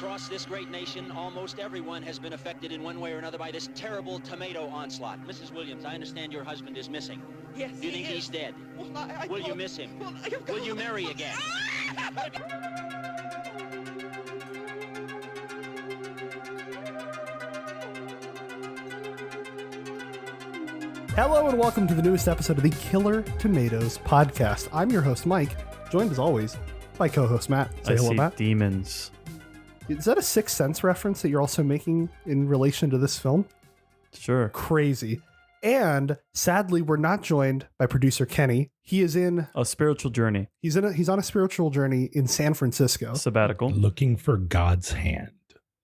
Across this great nation, almost everyone has been affected in one way or another by this terrible tomato onslaught. Mrs. Williams, I understand your husband is missing. Yes, Do you think he's dead? Well, Will you miss him? Well, Will you marry again? Hello and welcome to the newest episode of the Killer Tomatoes podcast. I'm your host, Mike, joined as always by co-host Matt. Say hello, Matt. Demons. Is that a Sixth Sense reference that you're also making in relation to this film? Sure. Crazy. And sadly, we're not joined by producer Kenny. He is in A spiritual journey. He's on a spiritual journey in San Francisco. Sabbatical. Looking for God's hand.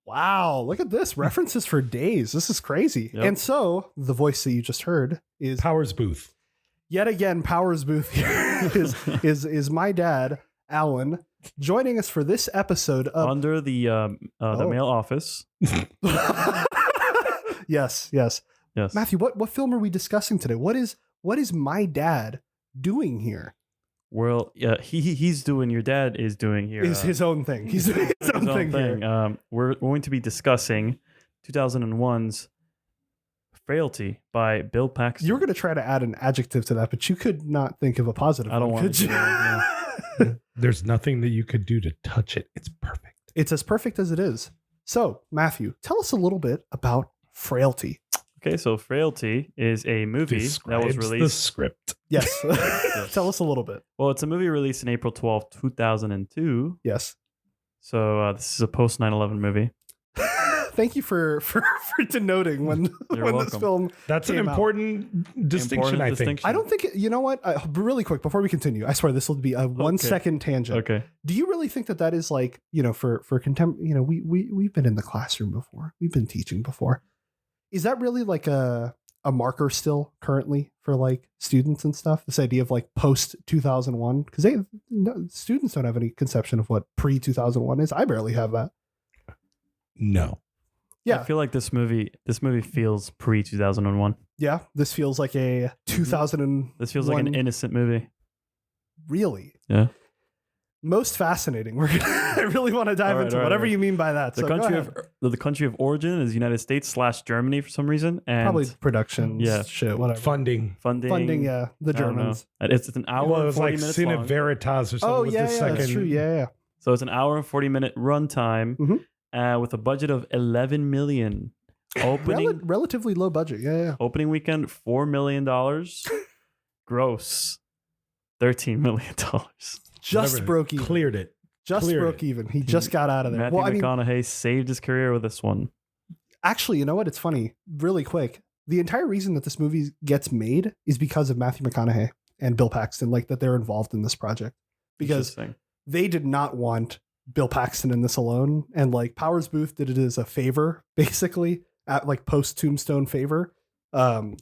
Wow, look at this. References for days. This is crazy. Yep. And so the voice that you just heard is Powers Booth. yet again Powers Booth here is my dad, Alan, joining us for this episode of Under the mail office. Yes. Yes. Matthew, what film are we discussing today? What is my dad doing here? Well, yeah, he's doing, your dad is doing here. His own thing. He's doing his own thing here. We're going to be discussing 2001's Frailty by Bill Paxton. You were going to try to add an adjective to that, but you could not think of a positive I don't one, want could to. you? There's nothing that you could do to touch it. It's perfect. It's as perfect as it is. So, Matthew, tell us a little bit about Frailty. Okay, so Frailty is a movie that was Describes released. the script. Yes. Tell us a little bit. Well, it's a movie released in April 12th, 2002. Yes. So this is a post 9/11 movie. Thank you for denoting when this welcome. film That's an came out. important distinction, I think. I don't think, you know what? Really quick, before we continue, I swear this will be a 1 second tangent. Okay. Do you really think that is like, for contempt, we've been in the classroom before. We've been teaching before. Is that really like a marker still currently for like students and stuff? This idea of like post 2001? Because students don't have any conception of what pre 2001 is. I barely have that. No. Yeah. I feel like this movie feels pre 2001. Yeah. This feels like a 2001. This feels like an innocent movie. Really? Yeah. Most fascinating. I really want to dive into whatever you mean by that. The country of origin is United States / Germany for some reason, and probably production. Yeah. Shit. Whatever. Funding. Funding. Yeah. The I don't know. Germans. It's an hour Well, it and was 40 like minutes Cine long. Veritas or something. Oh was yeah, the yeah, second. that's true. Yeah. So it's an hour and 40 minute runtime with a budget of $11 million. Relatively low budget. Yeah. Opening weekend $4 million. Gross $13 million. Just Whatever. broke even. Cleared it. Just Cleared broke it. even. He just got out of there. Matthew McConaughey saved his career with this one. Actually, you know what? It's funny. Really quick. The entire reason that this movie gets made is because of Matthew McConaughey and Bill Paxton, like that they're involved in this project. Because they did not want Bill Paxton in this alone. And like Powers Booth did it as a favor, basically, at like post Tombstone favor. But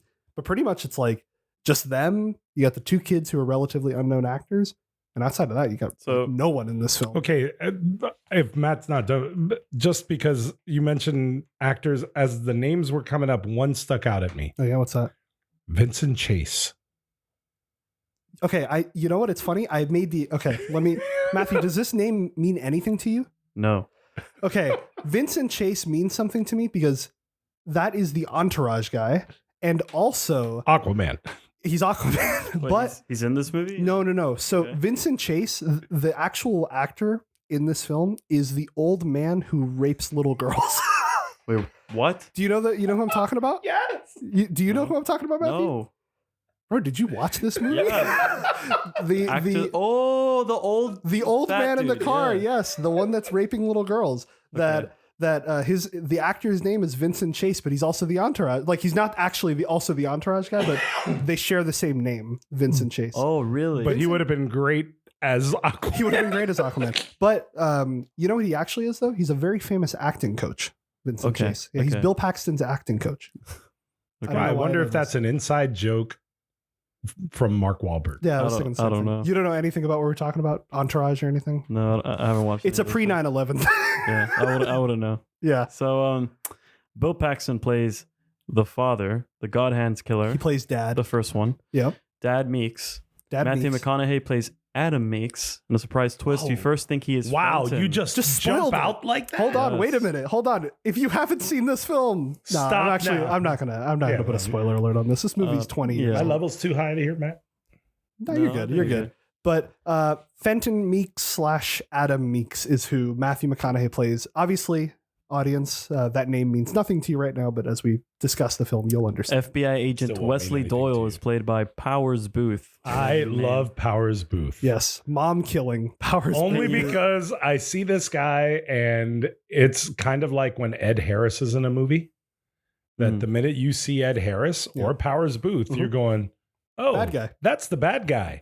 pretty much it's like just them. You got the two kids who are relatively unknown actors. And outside of that, you got no one in this film. Okay, if Matt's not done, just because you mentioned actors, as the names were coming up, one stuck out at me. Oh yeah, what's that? Vincent Chase. Okay, you know what? It's funny. I made Matthew, does this name mean anything to you? No. Okay, Vincent Chase means something to me because that is the Entourage guy. And also Aquaman. He's Aquaman. Wait, but he's in this movie? No. So Okay. Vincent Chase, the actual actor in this film, is the old man who rapes little girls. Wait, what? Do you know that? You know who I'm talking about? Yes. Do you know who I'm talking about, Matthew? No. Bro, did you watch this movie? Yeah. the old fat man in the dude, car. yeah. Yes, the one that's raping little girls. The actor's name is Vincent Chase, but he's also the Entourage. Like he's not actually also the Entourage guy, but they share the same name, Vincent Chase. Oh, really? But he would have been great as Aquaman. He would have been great as Aquaman. But you know what he actually is though? He's a very famous acting coach, Vincent Chase. Yeah, he's Bill Paxton's acting coach. Okay. I wonder if that's an inside joke from Mark Wahlberg. Yeah, I don't know. You don't know anything about what we're talking about, Entourage or anything? No, I haven't watched it. It's a pre 9/11 thing. Yeah, I would have known. Yeah. So, Bill Paxton plays the father, the God Hands killer. He plays Dad. The first one. Yep. Dad Meeks. Dad Matthew Meeks. McConaughey plays Adam makes. And a surprise twist, you first think he is Wow, Fenton. you just spoiled jump it. out like that? Hold on, Yes. wait a minute. Hold on. If you haven't seen this film, Stop now. I'm not gonna put a spoiler alert on this. This movie's 20 years yeah. My old. level's too high to hear, Matt. No, you're No, good. you're You're good. But Fenton Meeks / Adam Meeks is who Matthew McConaughey plays. Obviously, audience, that name means nothing to you right now, but as we discuss the film, you'll understand. FBI agent Still won't mean Wesley anything to Doyle you. is played by Powers Booth. I Name. love Powers Booth. Yes, mom killing Powers. Only Booth. because I see this guy and it's kind of like when Ed Harris is in a movie. That the minute you see Ed Harris or Yeah. Powers Booth, you're going, oh, Bad guy. that's the bad guy.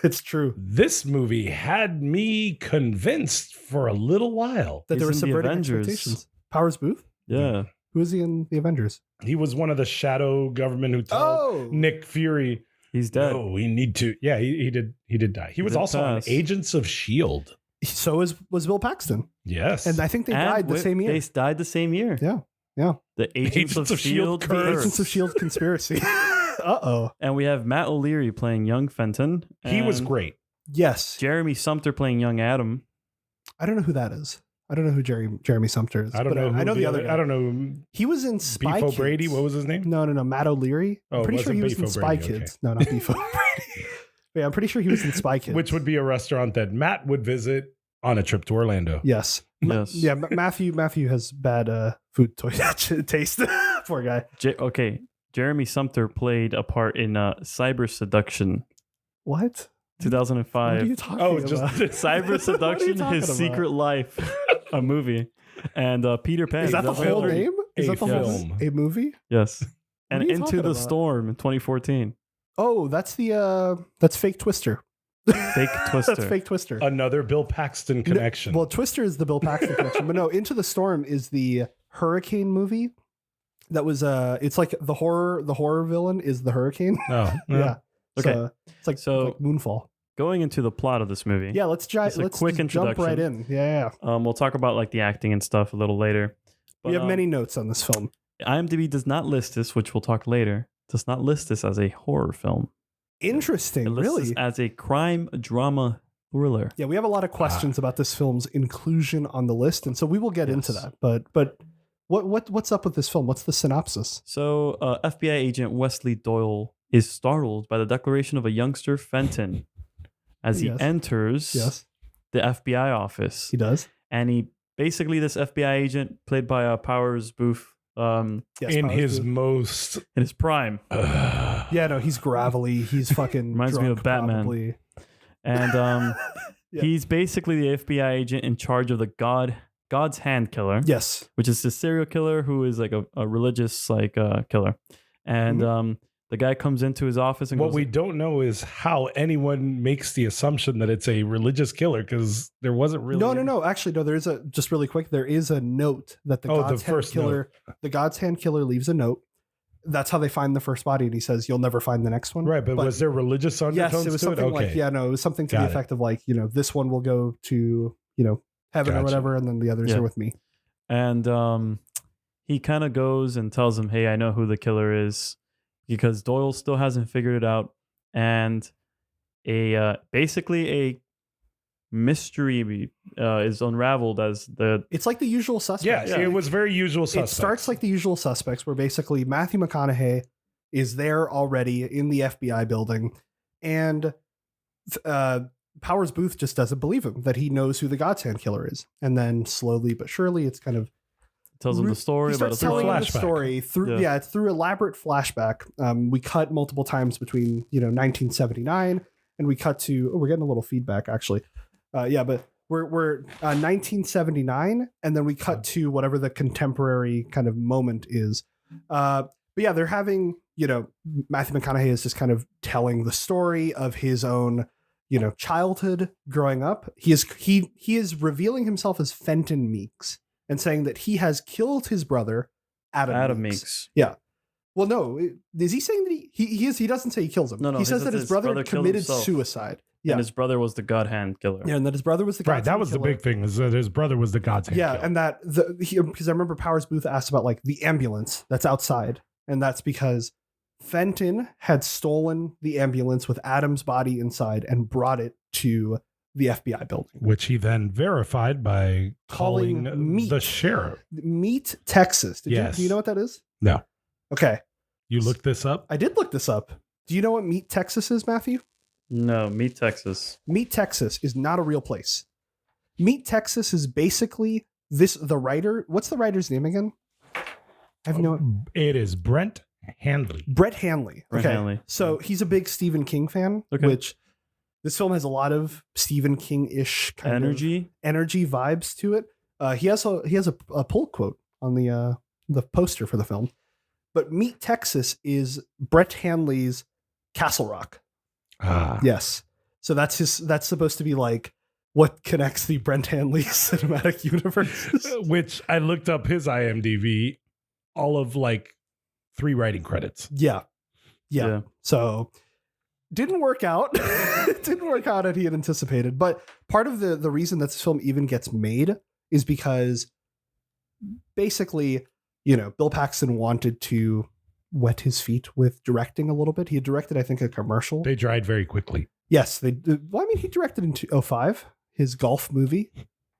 It's true This movie had me convinced for a little while. that He's they were in the subverting Avengers. expectations. Powers Booth. Yeah. Who is he in the Avengers? He was one of the shadow government who told Oh, Nick Fury, He's dead. no, we need to. Yeah, he did die. He was did also on pass. Agents of S.H.I.E.L.D. so was Bill Paxton, Yes. and I think they And died the same year. They died the same year. Yeah, yeah. The Agents of S.H.I.E.L.D. curse. curse. Agents of Shield conspiracy. Uh-oh. And we have Matt O'Leary playing young Fenton. he was and great. Yes. Jeremy Sumter playing young Adam. I don't know who that is. I don't know who Jeremy Sumter is. I don't but know. I know the other guy. I don't know. He was in Spy Beef Kids. O'Brady. What was his name? No, Matt O'Leary. Oh, I'm it pretty sure he was wasn't in Beef Spy O'Brady, Kids. No, not Beef O'Brady. Yeah, I'm pretty sure he was in Spy Kids. Which would be a restaurant that Matt would visit on a trip to Orlando. Yes. Yes. Yeah, Matthew has bad food taste. Poor guy. Okay. Jeremy Sumter played a part in Cyber Seduction, What? 2005. What are you talking Oh, about? just Cyber What are you Seduction, talking His about? Secret Life, a movie. And Peter Pan. Is that the That's whole three. name? Is A that the whole film. a movie? Yes. And are you Into talking the about? Storm in 2014. Oh, that's that's Fake Twister. Fake Twister. That's Fake Twister. Another Bill Paxton connection. Well, Twister is the Bill Paxton connection, but no, Into the Storm is the hurricane movie. That was it's like the horror villain is the hurricane. oh, Yeah. Okay. So, it's like So- Moonfall. Going into the plot of this movie. Yeah, let's Just a quick just jump right in. Yeah. We'll talk about like the acting and stuff a little later. We have many notes on this film. IMDb does not list this, which we'll talk later. Does not list this as a horror film. Interesting, It lists really. this as a crime drama thriller. Yeah, we have a lot of questions about this film's inclusion on the list, and so we will get into that. But what's up with this film? What's the synopsis? So, FBI agent Wesley Doyle is startled by the declaration of a youngster Fenton as he Yes. enters Yes, the FBI office. he does. And he basically, this FBI agent played by Powers Booth, Yes, in Powers his Booth. most. in his prime. Yeah, no, he's gravelly. He's fucking Reminds me drunk, of Batman. probably. And Yeah. he's basically the FBI agent in charge of the God's Hand Killer, Yes, which is the serial killer who is like a religious killer. And the guy comes into his office and What goes, we don't know is how anyone makes the assumption that it's a religious killer because there wasn't really. no. Actually, no. There is just really quick. There is a note that the God's Hand first Killer. The God's Hand Killer leaves a note. That's how they find the first body, and he says, "You'll never find the next one." Right, but was there religious undertones Yes, it was to something it? Okay. like it was something to Got the it. effect of like this one will go to heaven or Gotcha. whatever, and then the others Yeah. are with me. and he kind of goes and tells him, "Hey, I know who the killer is," because Doyle still hasn't figured it out, and basically a mystery is unraveled as the It's like the usual suspects. Yeah, it was very usual It suspects. starts like the usual suspects, where basically Matthew McConaughey is there already in the FBI building, and Powers Booth just doesn't believe him that he knows who the God's Hand Killer is, and then slowly but surely, it's kind of tells him the story he about starts his telling life. him the flashback. story through Yeah. it's through elaborate flashback. We cut multiple times between 1979 and we cut to we're getting a little feedback actually. But we're 1979 and then we cut to whatever the contemporary kind of moment is. But yeah, they're having Matthew McConaughey is just kind of telling the story of his own childhood growing up. He is revealing himself as Fenton Meeks and saying that he has killed his brother, Adam Meeks. Meeks. Well, no, is he saying that he doesn't say he kills him? No, he says that his brother killed committed himself. suicide. Yeah, And his brother was the God Hand Killer. yeah, and that his brother was the right, God's that Hand was the Killer. big thing is that his brother was the God's Hand Yeah, Killer. and that because I remember Powers Booth asked about like the ambulance that's outside, and that's because Fenton had stolen the ambulance with Adam's body inside and brought it to the FBI building, which he then verified by calling the sheriff. Meet Texas. Do you know what that is? No. Okay. You looked this up? I did look this up. Do you know what Meet Texas is, Matthew? No, Meet Texas. Meet Texas is not a real place. Meet Texas is basically the writer. What's the writer's name again? I have no. It is Brett Handley. Brett Handley. Brett Handley. So he's a big Stephen King fan, which this film has a lot of Stephen King-ish kind of energy vibes to it. He has a pull quote on the poster for the film. But Meet Texas is Brett Handley's Castle Rock. Yes. So that's supposed to be like what connects the Brett Handley cinematic universe. Which I looked up his IMDb, all of like 3 writing credits. Yeah. So didn't work out. It didn't work out as he had anticipated. But part of the reason that this film even gets made is because basically, Bill Paxton wanted to wet his feet with directing a little bit. He had directed, I think, a commercial. They dried very quickly. Yes. He directed in 2005, his golf movie.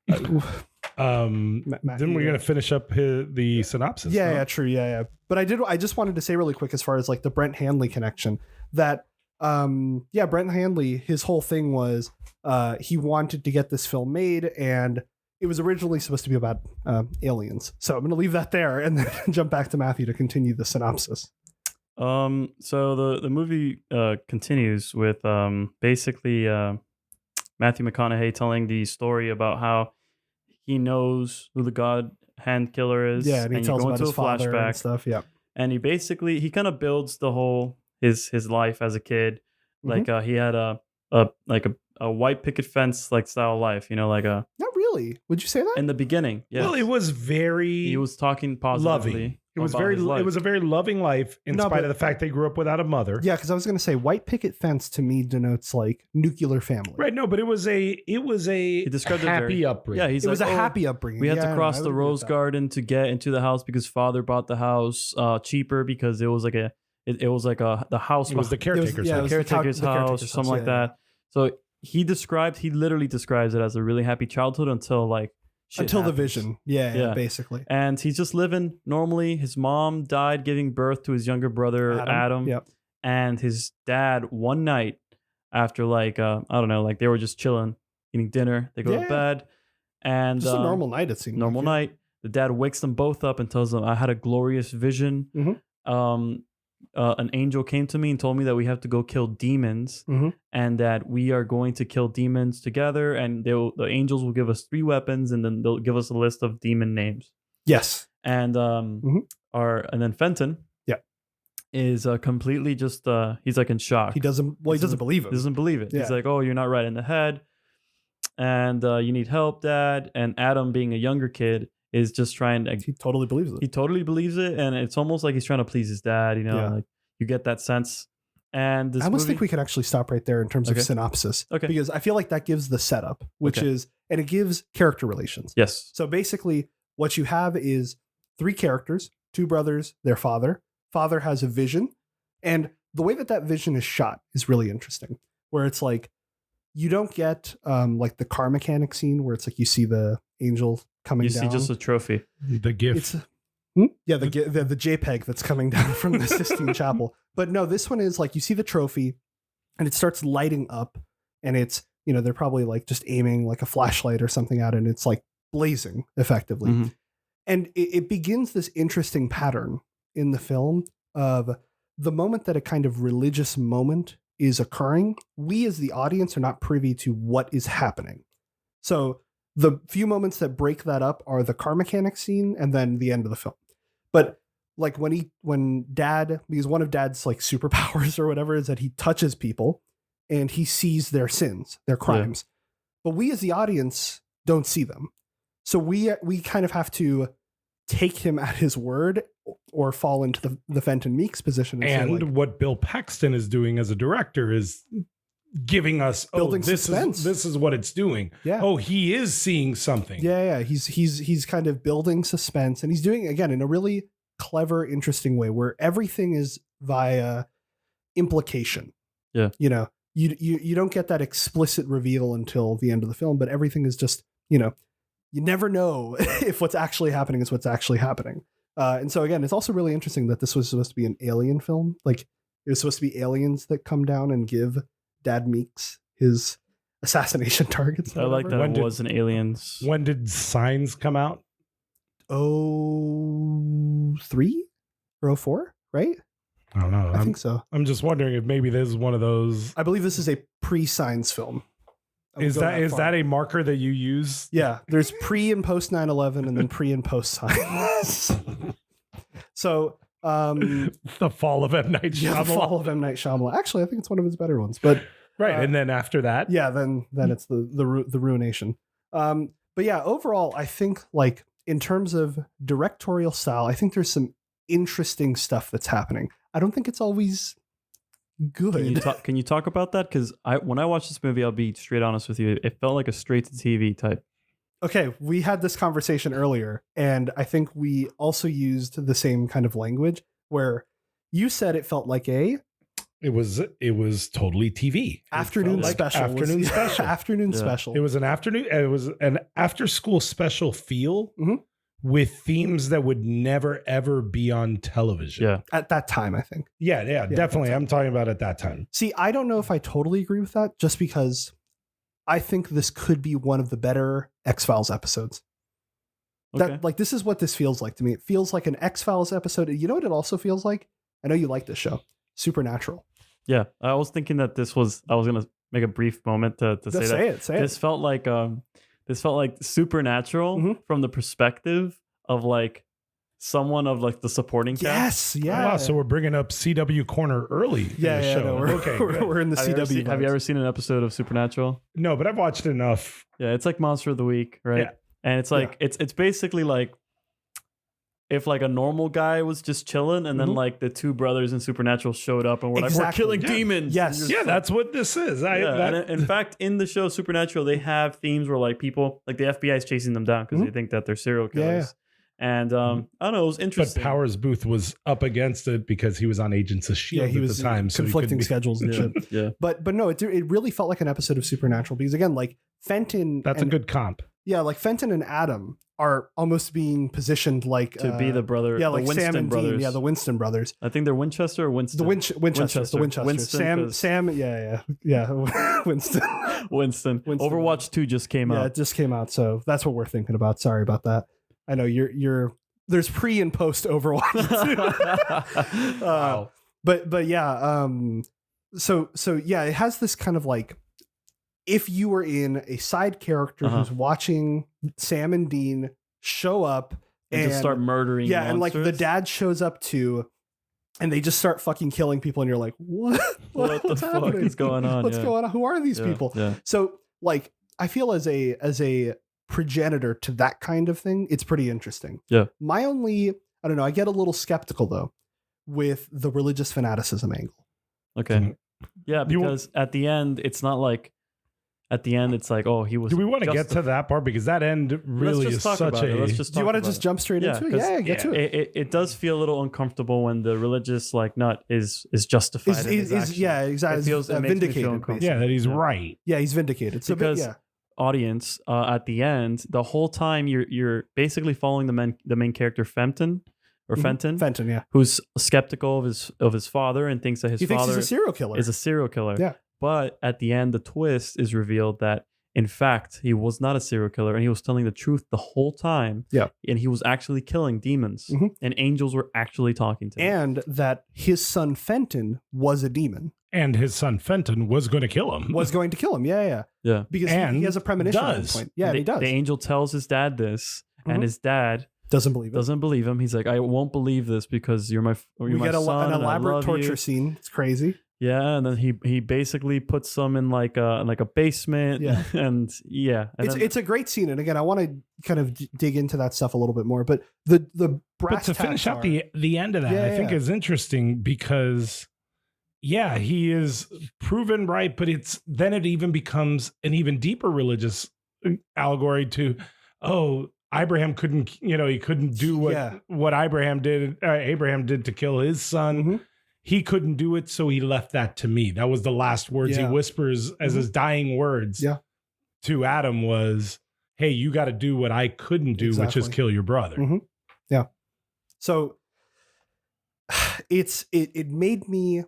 Then we're going to finish up the synopsis. Yeah, true. Yeah. But I just wanted to say really quick, as far as like the Brett Handley connection, that Brett Handley, his whole thing was he wanted to get this film made, and it was originally supposed to be about aliens. So I'm going to leave that there and then jump back to Matthew to continue the synopsis. So the movie continues with basically Matthew McConaughey telling the story about how he knows who the God Hand Killer is. Yeah, and he tells about his father and stuff. Yeah, and he kind of builds the whole his life as a kid. Like he had a white picket fence like style life. Not really. Would you say that in the beginning? Yes. Well, it was very. He was talking positively. Loving. It was a very loving life in spite of the fact they grew up without a mother. Yeah, because I was going to say white picket fence to me denotes like nuclear family. Right. No, but it was a happy upbringing. Yeah, it was a happy upbringing. We had to cross the rose garden to get into the house because father bought the house cheaper because it was like the house. It was the caretaker's house or something like that. So he literally describes it as a really happy childhood until the vision. Yeah, basically. And he's just living normally. His mom died giving birth to his younger brother, Adam. Yep. And his dad, one night after they were just chilling, eating dinner, they go to bed. And just a normal night, it seemed. Normal night. The dad wakes them both up and tells them, I had a glorious vision. Mm-hmm. An angel came to me and told me that we have to go kill demons, and that we are going to kill demons together, and the angels will give us 3 weapons, and then they'll give us a list of demon names. Yes. And and then Fenton is completely just he's like in shock. He doesn't believe it. He doesn't believe it. Yeah. He's like, oh, you're not right in the head, and you need help, Dad. And Adam, being a younger kid, is just trying to... He totally believes it. He totally believes it, and it's almost like he's trying to please his dad, like you get that sense. And this I almost think we could actually stop right there in terms of synopsis. Okay. Because I feel like that gives the setup, which is, and it gives character relations. Yes. So basically what you have is 3 characters, 2 brothers, their father. Father has a vision, and the way that vision is shot is really interesting, where it's like, you don't get like the car mechanic scene where it's like you see the angel coming down. You see just a trophy. The gift. The JPEG that's coming down from the Sistine Chapel. But no, this one is like you see the trophy and it starts lighting up, and it's, they're probably like just aiming like a flashlight or something at it, and it's like blazing effectively. Mm-hmm. And it begins this interesting pattern in the film of the moment that a kind of religious moment is occurring, we as the audience are not privy to what is happening. So the few moments that break that up are the car mechanic scene and then the end of the film. But like when Dad, because one of Dad's like superpowers or whatever is that he touches people and he sees their sins, their crimes. But we as the audience don't see them. So we kind of have to take him at his word or fall into the Fenton Meeks position. And what Bill Paxton is doing as a director is giving us building suspense. This is what it's doing. Yeah. Oh, he is seeing something. Yeah. He's kind of building suspense, and he's doing it again in a really clever, interesting way where everything is via implication. Yeah. You know, you don't get that explicit reveal until the end of the film, but everything is just, you know, you never know if what's actually happening is what's actually happening. And so again, it's also really interesting that this was supposed to be an alien film. Like it was supposed to be aliens that come down and give Dad Meeks his assassination targets. I like that it was an aliens. When did Signs come out? 03 or 04, right? I don't know. I think so. I'm just wondering if maybe this is one of those. I believe this is a pre-Signs film. Is that a marker that you use? Yeah, there's pre and post 9/11 and then pre and post Signs. So the fall of M. Night Shyamalan. Yeah, the fall of M. Night Shyamalan. Actually, I think it's one of his better ones. But right, and then after that, yeah, then it's the ruination. But yeah, overall, I think like in terms of directorial style, I think there's some interesting stuff that's happening. I don't think it's always good. Can you talk about that? Because when I watched this movie, I'll be straight honest with you, it felt like a straight to TV type. Okay, we had this conversation earlier, and I think we also used the same kind of language where you said it felt like it was totally TV. Afternoon special. Afternoon special. Afternoon special. It was an afternoon. It was an after school special feel with themes that would never ever be on television. Yeah, at that time, I think. Yeah, definitely. I'm talking about at that time. See, I don't know if I totally agree with that, just because I think this could be one of the better X-Files episodes. Okay. Like this is what this feels like to me. It feels like an X-Files episode. You know what it also feels like? I know you like this show, Supernatural. Yeah, I was thinking that I was gonna make a brief moment to say that. Say this felt like Supernatural from the perspective of like someone of like the supporting cast. Yes, yeah. Wow, so we're bringing up CW Corner early. Yeah, in the show. No, we're in the CW. Have you ever seen an episode of Supernatural? No, but I've watched enough. Yeah, it's like Monster of the Week, right? Yeah. And it's like it's basically like if like a normal guy was just chilling and then like the two brothers in Supernatural showed up and were like, we're killing demons. Yes. Yeah, that's what this is. And in fact, in the show Supernatural, they have themes where like people, like the FBI is chasing them down because they think that they're serial killers. Yeah. And I don't know, it was interesting. But Powers Booth was up against it because he was on Agents of S.H.I.E.L.D. he was at the time. conflicting schedules and shit. Yeah. But no, it really felt like an episode of Supernatural because again, like Fenton. That's a good comp. Yeah, like Fenton and Adam are almost being positioned like to be the brother. Yeah, like Winston Sam and brothers. Dean. Yeah, the Winston brothers. I think they're Winchester or Winston. The Winchester. Winston, Sam. Yeah. Winston. Winston. Overwatch 2 just came out. Yeah, it just came out. So that's what we're thinking about. Sorry about that. I know you're. There's pre and post Overwatch. Wow. But yeah. So yeah, it has this kind of like, if you were in a side character who's watching Sam and Dean show up and just start murdering monsters. And like the dad shows up too, and they just start fucking killing people, and you're like, what the fuck is going on? What's going on? Who are these people? Yeah. So like, I feel as a progenitor to that kind of thing, it's pretty interesting. Yeah. My only, I don't know, I get a little skeptical though with the religious fanaticism angle. Okay. Yeah, because at the end, it's not like, at the end, it's like, oh, he was. Do we want to get to that part? Because that end really is such a. Do you want to just jump straight into it? Yeah, get to it. It does feel a little uncomfortable when the religious like nut is justified. Yeah, exactly. It feels vindicated. Yeah, that he's right. Yeah, he's vindicated. So because audience, at the end, the whole time you're basically following the main character Fenton. Fenton, yeah, who's skeptical of his father and thinks that his father thinks he's a serial killer. Is a serial killer. Yeah. But at the end, the twist is revealed that, in fact, he was not a serial killer and he was telling the truth the whole time. Yeah. And he was actually killing demons and angels were actually talking to him. And that his son Fenton was a demon. And his son Fenton was going to kill him. Yeah. Because he has a premonition at that point. Yeah, he does. The angel tells his dad this and his dad doesn't believe him. He's like, I won't believe this because you're my son. We get an elaborate torture scene. It's crazy. Yeah, and then he basically puts them in like a basement. Yeah, and it's a great scene. And again, I want to kind of dig into that stuff a little bit more. But the brass to finish up the end of that, I think is interesting because he is proven right, but it even becomes an even deeper religious allegory to Abraham couldn't do what Abraham did to kill his son. he couldn't do it, so he left that to me. That was the last words he whispers as his dying words to Adam was, hey, you got to do what I couldn't do, which is kill your brother. Yeah. So it made me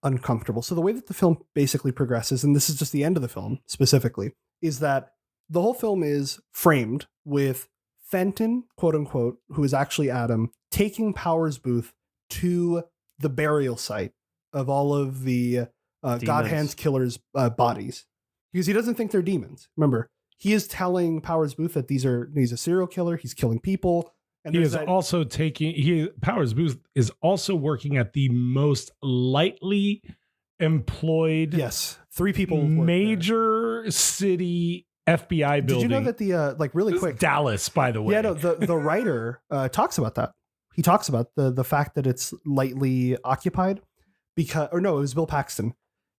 uncomfortable. So the way that the film basically progresses, and this is just the end of the film specifically, is that the whole film is framed with Fenton, quote unquote, who is actually Adam, taking Powers Booth to the burial site of all of the God Hands Killers' bodies, because he doesn't think they're demons. Remember, he is telling Powers Booth that he's a serial killer. He's killing people. And he is also Powers Booth is also working at the most lightly employed 3 people major city FBI building. Did you know that the really quick Dallas, by the way? Yeah, no, the writer talks about that. He talks about the fact that it's lightly occupied it was Bill Paxton.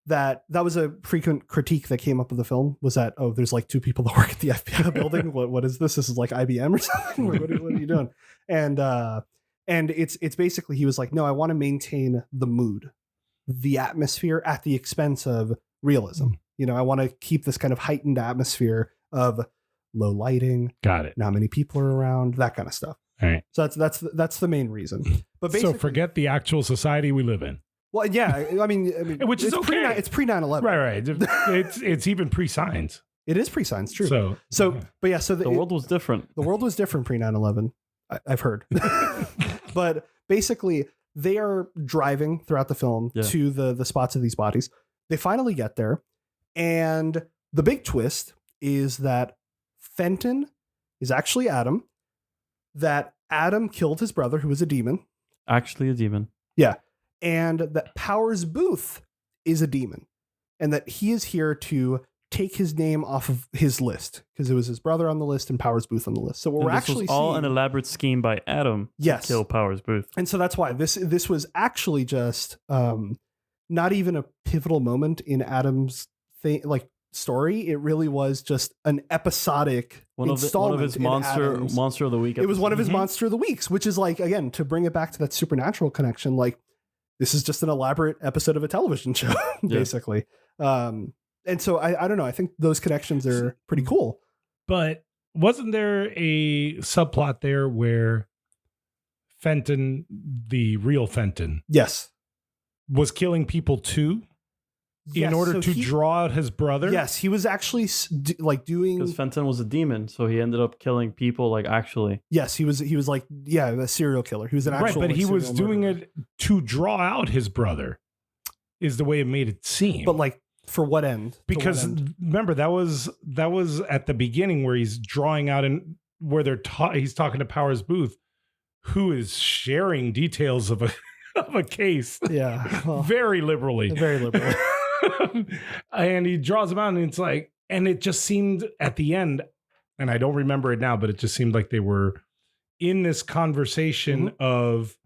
That was a frequent critique that came up with the film, was that, oh, there's like 2 people that work at the FBI building. What is this? This is like IBM or something? What are you doing? And it's basically, he was like, no, I want to maintain the mood, the atmosphere at the expense of realism. I want to keep this kind of heightened atmosphere of low lighting. Got it. Not many people are around, that kind of stuff. All right. So that's the main reason. But basically, so forget the actual society we live in. Well, yeah, I mean, which is okay. It's pre 9/11, right? It's even pre-signs. It is pre-signs, true. So the world was different. The world was different pre 9/11. I've heard, but basically, they are driving throughout the film to the spots of these bodies. They finally get there, and the big twist is that Fenton is actually Adam. That Adam killed his brother, who was a demon. Actually, a demon. Yeah. And that Powers Booth is a demon, and that he is here to take his name off of his list, because it was his brother on the list and Powers Booth on the list. So we're actually was all an elaborate scheme by Adam to kill Powers Booth. And so that's why this was actually just not even a pivotal moment in Adam's story. It really was just an episodic installment. One of his monster of the week. It was one of his monster of the weeks, which is like, again, to bring it back to that supernatural connection, like, this is just an elaborate episode of a television show, basically. And so I don't know. I think those connections are pretty cool. But wasn't there a subplot there where Fenton, the real Fenton, was killing people too? In order to draw out his brother? Yes, he was actually doing... Because Fenton was a demon, so he ended up killing people, actually. Yes, he was like, a serial killer. He was an actual... Right, but he was doing it to draw out his brother, is the way it made it seem. But for what end? Because remember, that was at the beginning where he's drawing out and where he's talking to Powers Booth, who is sharing details of a case. Yeah. Well, very liberally. Very liberally. And he draws them out, and it's like, and it just seemed at the end, and I don't remember it now, but it just seemed like they were in this conversation of,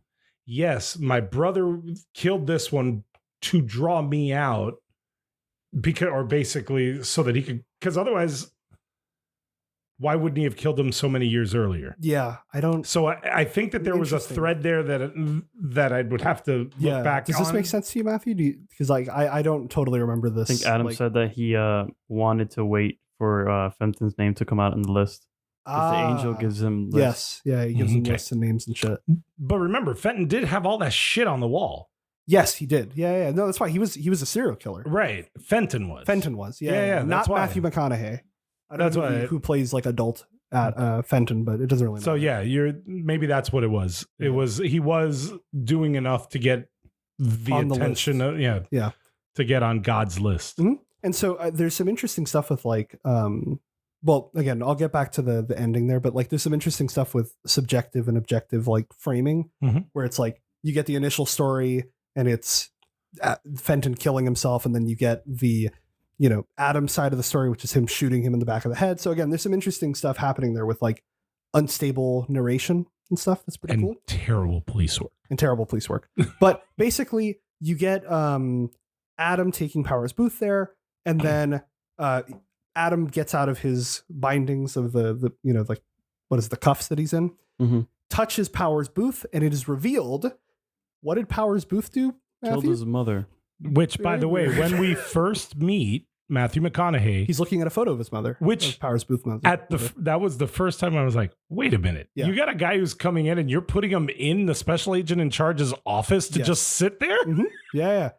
yes, my brother killed this one to draw me out, basically so that he could, because otherwise, why wouldn't he have killed him so many years earlier? Yeah, I don't. So I think that there was a thread there that I would have to look back. Does this make sense to you, Matthew? Because I don't totally remember this. I think Adam said that he wanted to wait for Fenton's name to come out on the list. Because the angel gives him lists. Yes, yeah, he gives him lists and names and shit. But remember, Fenton did have all that shit on the wall. Yes, he did. Yeah. No, that's why he was a serial killer. Right. Fenton was. Yeah. Not Matthew McConaughey. That's why who plays adult at Fenton, but it doesn't really matter. So yeah, maybe that's what it was. It was, he was doing enough to get the attention to get on God's list. Mm-hmm. And so there's some interesting stuff with well, again, I'll get back to the ending there, but there's some interesting stuff with subjective and objective framing, where it's you get the initial story and it's Fenton killing himself, and then you get the Adam's side of the story, which is him shooting him in the back of the head. So again, there's some interesting stuff happening there with unstable narration and stuff. That's pretty cool. Terrible police work. But basically you get Adam taking Powers Booth there, and then Adam gets out of his bindings of the what is the cuffs that he's in, touches Powers Booth, and it is revealed. What did Powers Booth do, Killed his mother. Which, by the way, when we first meet Matthew McConaughey, He's looking at a photo of his mother, which of Powers Booth mother. that was the first time I was like, wait a minute. Yeah. You got a guy who's coming in and you're putting him in the special agent in charge's office to just sit there? Mm-hmm. Yeah.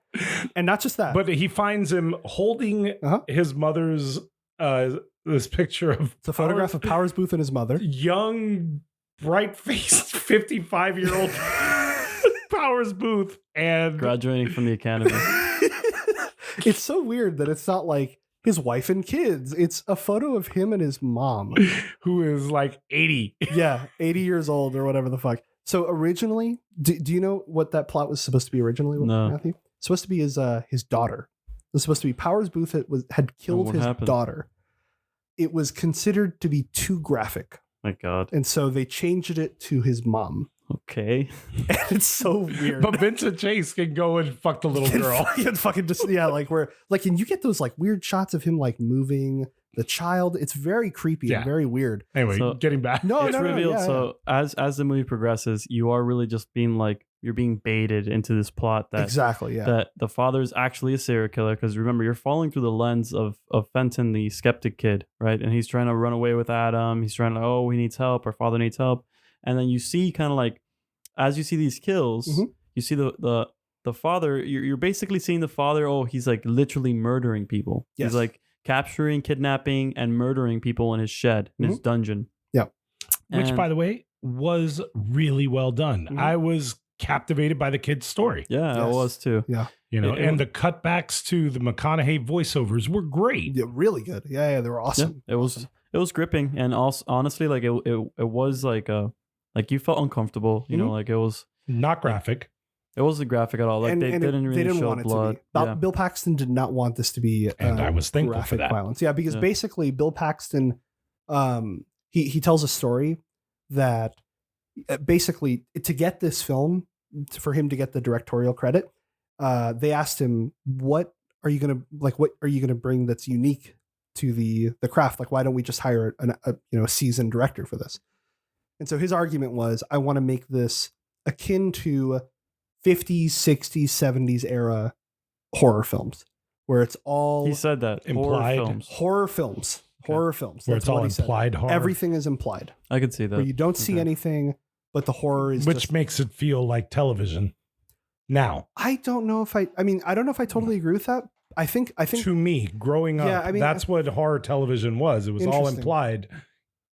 And not just that. But he finds him holding his mother's this picture of it's a photograph of Powers Booth and his mother. Young, bright-faced 55-year-old Powers Booth and graduating from the academy. It's so weird that it's not like his wife and kids. It's a photo of him and his mom, who is like 80. Yeah, 80 years old or whatever the fuck. So originally, do you know what that plot was supposed to be originally, no. Matthew? It's supposed to be his daughter. It was supposed to be Powers Booth had killed his daughter. It was considered to be too graphic. My God. And so they changed it to his mom. Okay. And it's so weird. But Vincent Chase can go and fuck the little girl. Fucking just, yeah, like where, like, and you get those like weird shots of him like moving the child. It's very creepy and very weird. Anyway, so, getting back. It's revealed. So as the movie progresses, you are really just being like, you're being baited into this plot that that the father is actually a serial killer. Because remember, you're falling through the lens of Fenton, the skeptic kid, right? And he's trying to run away with Adam. He's trying to, oh, he needs help. Our father needs help. And then you see kind of like, as you see these kills, you see the father, you're basically seeing the father, oh, he's like literally murdering people. Yes. He's like capturing, kidnapping, and murdering people in his shed, in his dungeon. Yeah. Which, by the way, was really well done. I was captivated by the kid's story. Yeah, I was too. Yeah. You know, and the cutbacks to the McConaughey voiceovers were great. Yeah, really good. Yeah, they were awesome. Yeah, it was gripping, and also honestly, like it was like you felt uncomfortable, you know, like it was not graphic. It wasn't graphic at all. Like they didn't really show blood. Bill Paxton did not want this to be and I was thankful graphic for that. Violence. Yeah, because basically Bill Paxton he tells a story that basically to get this film, for him to get the directorial credit, they asked him, what are you gonna bring that's unique to the craft? Like, why don't we just hire a seasoned director for this? And so his argument was, I want to make this akin to 50s, 60s, 70s era horror films, where it's all... He said that. Implied. Horror films. Horror films. Where it's all implied horror. Everything is implied. I could see that. Where you don't see anything, but the horror is Which makes it feel like television. Now. I don't know if I don't know if I totally agree with that. I think to me, growing up, that's what horror television was. It was all implied.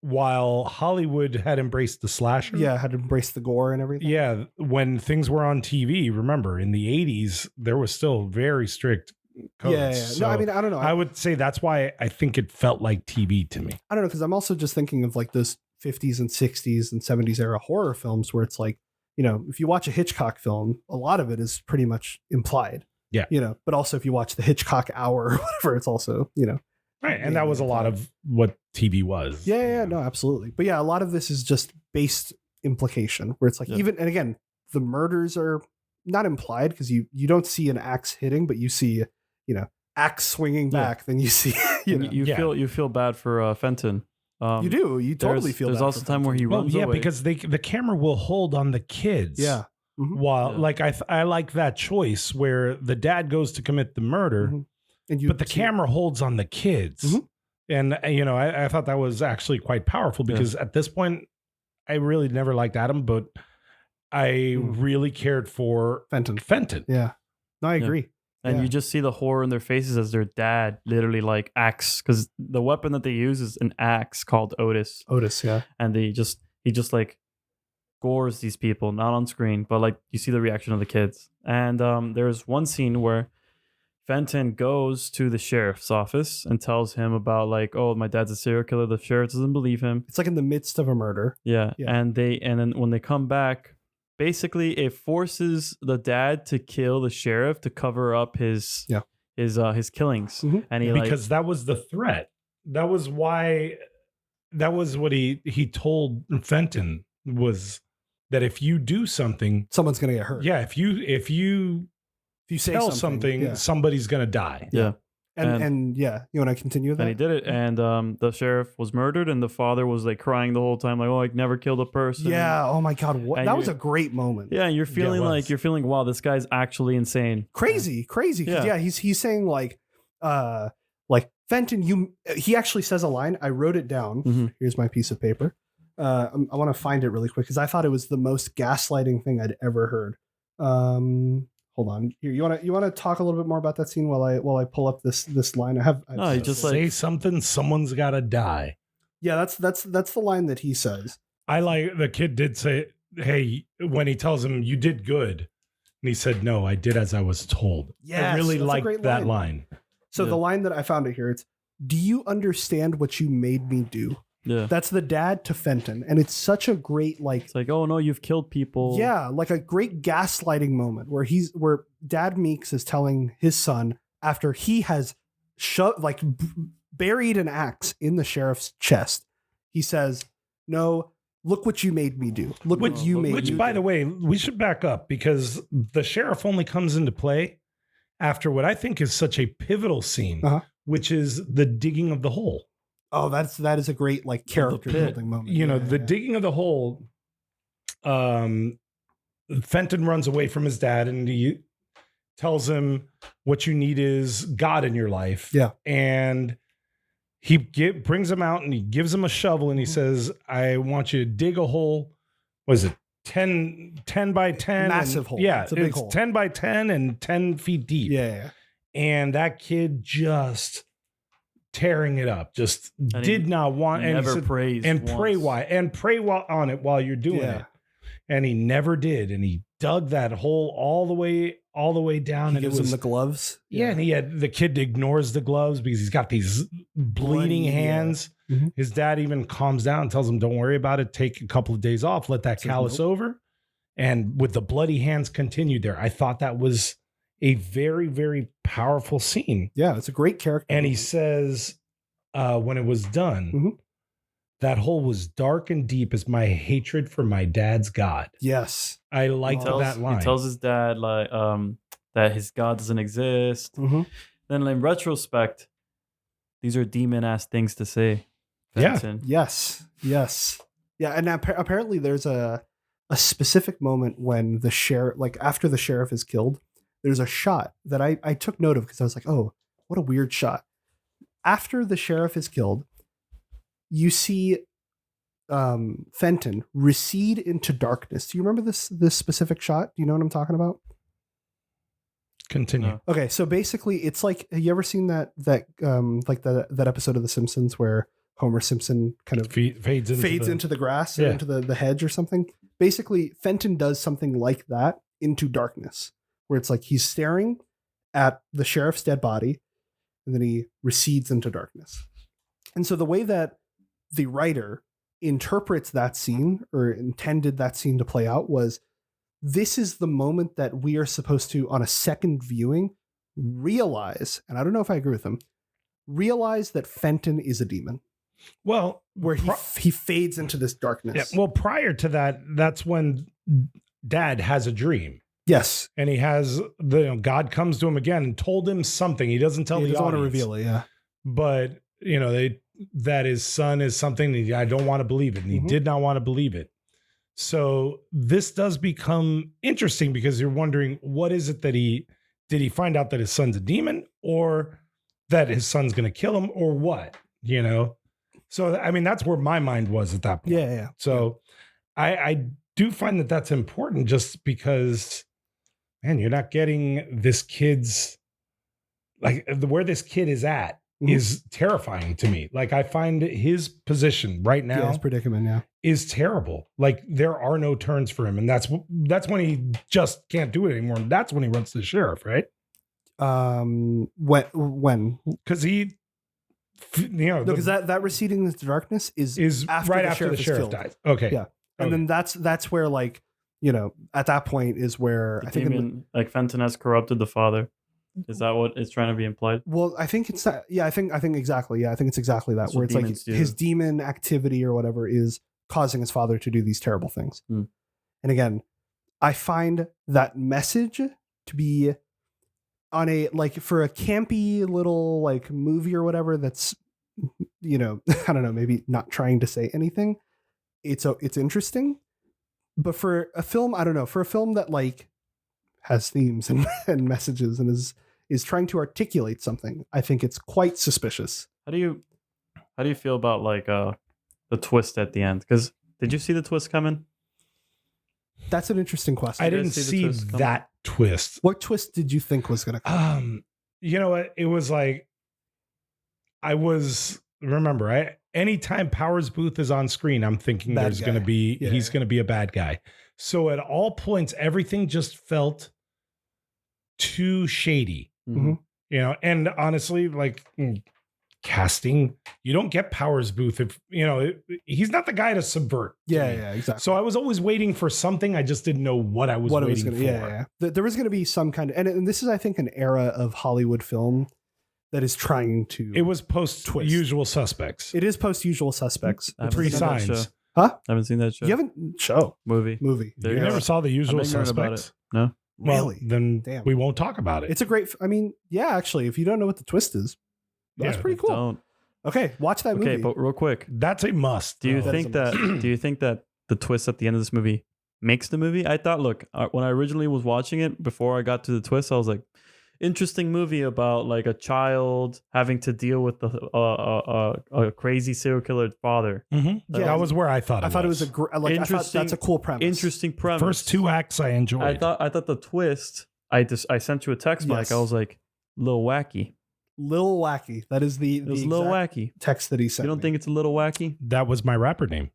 While Hollywood had embraced the slasher. Yeah, had embraced the gore and everything. Yeah, when things were on TV, remember, in the 80s, there was still very strict codes. Yeah. So no, I don't know. I would say that's why I think it felt like TV to me. I don't know, because I'm also just thinking of like those 50s and 60s and 70s era horror films where it's like, you know, if you watch a Hitchcock film, a lot of it is pretty much implied. Yeah. You know, but also if you watch the Hitchcock Hour or whatever, it's also, you know. Right. And that was a lot of what TV was. Yeah, no, absolutely. But yeah, a lot of this is just based implication where it's like even, and again, the murders are not implied because you don't see an axe hitting, but you see, you know, axe swinging back. Then you see, you feel bad for Fenton. You do. You totally feel bad. There's also time where he runs away. Because the camera will hold on the kids. Yeah. While like I like that choice where the dad goes to commit the murder. But the camera holds on the kids. And, you know, I thought that was actually quite powerful because at this point, I really never liked Adam, but I really cared for Fenton. Yeah. No, I agree. And you just see the horror in their faces as their dad literally like axe, because the weapon that they use is an axe called Otis. Yeah. And he just like gores these people, not on screen, but like you see the reaction of the kids. And there's one scene where Fenton goes to the sheriff's office and tells him about like, oh, my dad's a serial killer. The sheriff doesn't believe him. It's like in the midst of a murder. Yeah. And then when they come back, basically it forces the dad to kill the sheriff to cover up his killings. And because that was the threat. That was why. That was what he told Fenton, was that if you do something, someone's gonna get hurt. Yeah. If you say something, somebody's going to die. Yeah. And yeah, you want to continue with that? And he did it, and the sheriff was murdered, and the father was like crying the whole time, like, "Oh, I never killed a person." Yeah. Oh my God, that was you- a great moment. Yeah, you're feeling it was. wow, this guy's actually insane. Crazy. 'Cause, Yeah. he's saying like Fenton, he actually says a line. I wrote it down. Mhm. Here's my piece of paper. I want to find it really quick because I thought it was the most gaslighting thing I'd ever heard. Hold on. Here, you want to talk a little bit more about that scene while I pull up this line. No, he just Say something. Someone's got to die. Yeah, that's the line that he says. I like the kid did say, "Hey," when he tells him, "You did good," and he said, "No, I did as I was told." Yes, I really that's a liked great that line. So Yeah. the line that I found it here, it's, "Do you understand what you made me do?" Yeah, That's the dad to Fenton, and it's such a great like. it's like, "Oh no, you've killed people." Yeah, like a great gaslighting moment where Dad Meeks is telling his son after he has buried an axe in the sheriff's chest. He says, "No, look what you made me do. Look what you made me Which, by do." the way, we should back up because the sheriff only comes into play after what I think is such a pivotal scene, Uh-huh. which is the digging of the hole. Oh, that is a great like character pit. building moment. You know, Yeah, the yeah. digging of the hole. Fenton runs away from his dad and he tells him what you need is God in your life. Yeah. And he brings him out and he gives him a shovel and he says, "I want you to dig a hole." Was it 10 by 10? Massive hole. Yeah. It's a big hole. 10 by 10 and 10 feet deep. Yeah. And that kid just tearing it up, just And did not want He and he never said, praised and once. pray on it while you're doing Yeah. it. And he never did. And he dug that hole all the way down. He And it gives was him the gloves. yeah. And the kid ignores the gloves because he's got these bleeding Bloody, yeah. hands. Mhm. His dad even calms down and tells him, "Don't worry about it. Take a couple of days off. Let that Says callus nope. over." And with the bloody hands continued there. I thought that was a very, very powerful scene. Yeah, it's a great character. And he moment. says, when it was done, Mhm. that hole was dark and deep as my hatred for my dad's God. Yes. I liked Oh, that line. He tells his dad like that his God doesn't exist. Mhm. Then in retrospect, these are demon ass things to say. Yeah. Fenton. Yes. Yeah, and apparently there's a specific moment when the sheriff, like after the sheriff is killed, there's a shot that I took note of because I was like, oh, what a weird shot. After the sheriff is killed, you see Fenton recede into darkness. Do you remember this specific shot? Do you know what I'm talking about? Continue. No. Okay, so basically, it's like, have you ever seen that episode of The Simpsons where Homer Simpson kind of Fades into the grass or Yeah. into the hedge or something? Basically, Fenton does something like that into darkness, where it's like he's staring at the sheriff's dead body, and then he recedes into darkness. And so the way that the writer interprets that scene or intended that scene to play out was, this is the moment that we are supposed to, on a second viewing, realize, and I don't know if I agree with him, realize that Fenton is a demon, Well, where he fades into this darkness. yeah, well, prior to that, that's when Dad has a dream. Yes. And he has God comes to him again and told him something. He doesn't tell He the doesn't want to audience. reveal it, yeah. But that his son is something that I don't want to believe it. And he Mhm. did not want to believe it. So this does become interesting because you're wondering, what is it that did he find out that his son's a demon or that his son's going to kill him or what, So, I mean, that's where my mind was at that point. Yeah. So I do find that that's important just because, man, you're not getting this kid's, like where this kid is at Mhm. is terrifying to me. Like I find his position right now his predicament, yeah. is terrible. Like there are no turns for him. And that's when he just can't do it anymore. And that's when he runs to the sheriff, right? When? Because he, Because that receding into darkness is right after the sheriff killed. dies. Okay. Yeah. And then that's where, like, at that point is where I think demon, like Fenton has corrupted the father. Is that what is trying to be implied? well, I think it's that. Yeah, I think exactly. Yeah, I think it's exactly that. That's Where what it's like demons do. his demon activity or whatever is causing his father to do these terrible things. Hmm. And again, I find that message to be on a like for a campy little like movie or whatever that's, you know, I don't know, maybe not trying to say anything, it's interesting. But for a film, I don't know, for a film that like has themes and messages and is trying to articulate something, I think it's quite suspicious. How do you feel about like the twist at the end? Because did you see the twist coming? That's an interesting question. I didn't see that twist. What twist did you think was going to come? You know what? It was like anytime Powers Booth is on screen, I'm thinking Bad there's guy. going to be Yeah. he's going to be a bad guy. So at all points, everything just felt too shady. Mhm. You know, and honestly, like casting, you don't get Powers Booth if he's not the guy to subvert. to me. Yeah, exactly. So I was always waiting for something. I just didn't know what I was waiting for. Yeah. There was going to be some kind of, and this is, I think, an era of Hollywood film that is trying to. It was post Twist. Usual Suspects. It is post Usual Suspects. I haven't Three seen that Signs. show. Huh? I haven't seen that show. You haven't movie. There You you never go. saw The Usual I'm ignorant about Suspects? it. No. Well, Really? then Damn. we won't talk about it. It's a great. I mean, yeah, actually, if you don't know what the twist is, that's Yeah, pretty cool. Don't. Okay, watch that movie. Okay, but real quick, That's a must. do you that is think a that must. do you think that the twist at the end of this movie makes the movie? I thought, look, when I originally was watching it, before I got to the twist, I was like, interesting movie about like a child having to deal with a crazy serial killer father. Mhm. Yeah. That was where I thought. I thought it was I thought Interesting- that's a cool premise. Interesting premise. First two acts I enjoyed. I thought the twist. I sent you a text, Mike. Yes. I was like, little wacky. Little wacky. That is the It was a exact little wacky. text that he sent. You don't me. think it's a little wacky? That was my rapper name.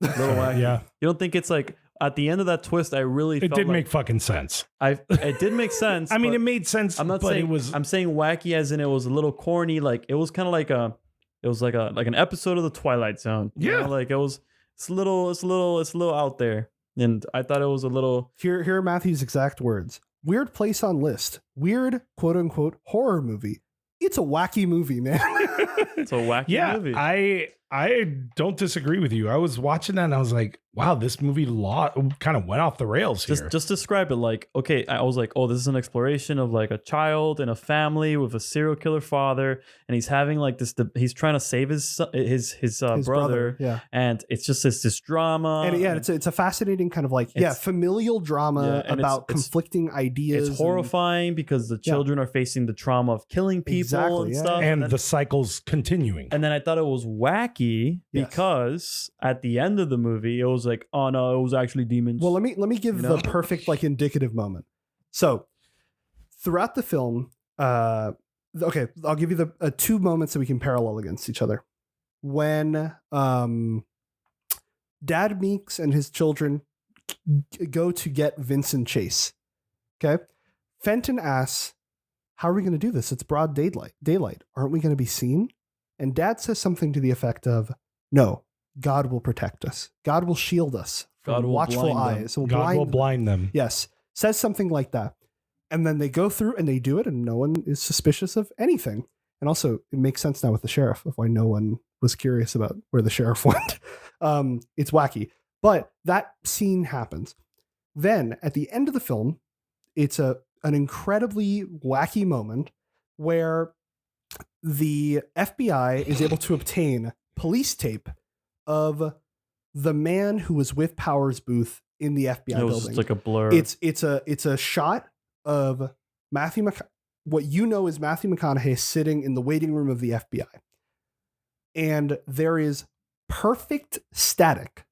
Little wacky. Yeah, You don't think it's like at the end of that twist? I really it felt did like make fucking sense. it did make sense. I mean, but it made sense. I'm not but saying it was. I'm saying wacky as in it was a little corny. Like it was kind of like an episode of the Twilight Zone. You Yeah. know? Like it's a little out there, and I thought it was a little. Here are Matthew's exact words. Weird place on list. Weird quote unquote horror movie. It's a wacky movie, man. It's a wacky yeah, movie. I don't disagree with you. I was watching that and I was like, wow, this movie kind of went off the rails here. Just describe it like, okay, I was like, oh, this is an exploration of like a child and a family with a serial killer father, and he's having like this. He's trying to save his His brother, Yeah. and it's just this drama. And yeah, it's a fascinating kind of like familial drama and about it's conflicting ideas. It's horrifying because the children are facing the trauma of killing people Exactly, and yeah. stuff. and then, the cycle's continuing. and then I thought it was wacky Yes. because at the end of the movie, it was like, oh no, it was actually demons. Well, let me give You know? the perfect like indicative moment. So throughout the film, okay, I'll give you the two moments that we can parallel against each other. When Dad Meeks and his children go to get Vincent Chase. Okay. Fenton asks, how are we going to do this? It's broad daylight. Aren't we going to be seen? And Dad says something to the effect of, no, God will protect us. God will shield us from God will watchful blind them. eyes. Will God will blind them. Yes. Says something like that. And then they go through and they do it and no one is suspicious of anything. And also it makes sense now with the sheriff of why no one was curious about where the sheriff went. It's wacky, but that scene happens. Then at the end of the film, it's an incredibly wacky moment where the FBI is able to obtain police tape of the man who was with Powers Booth in the FBI it was building. just like a blur. It's a shot of what you know is Matthew McConaughey sitting in the waiting room of the FBI. And there is perfect static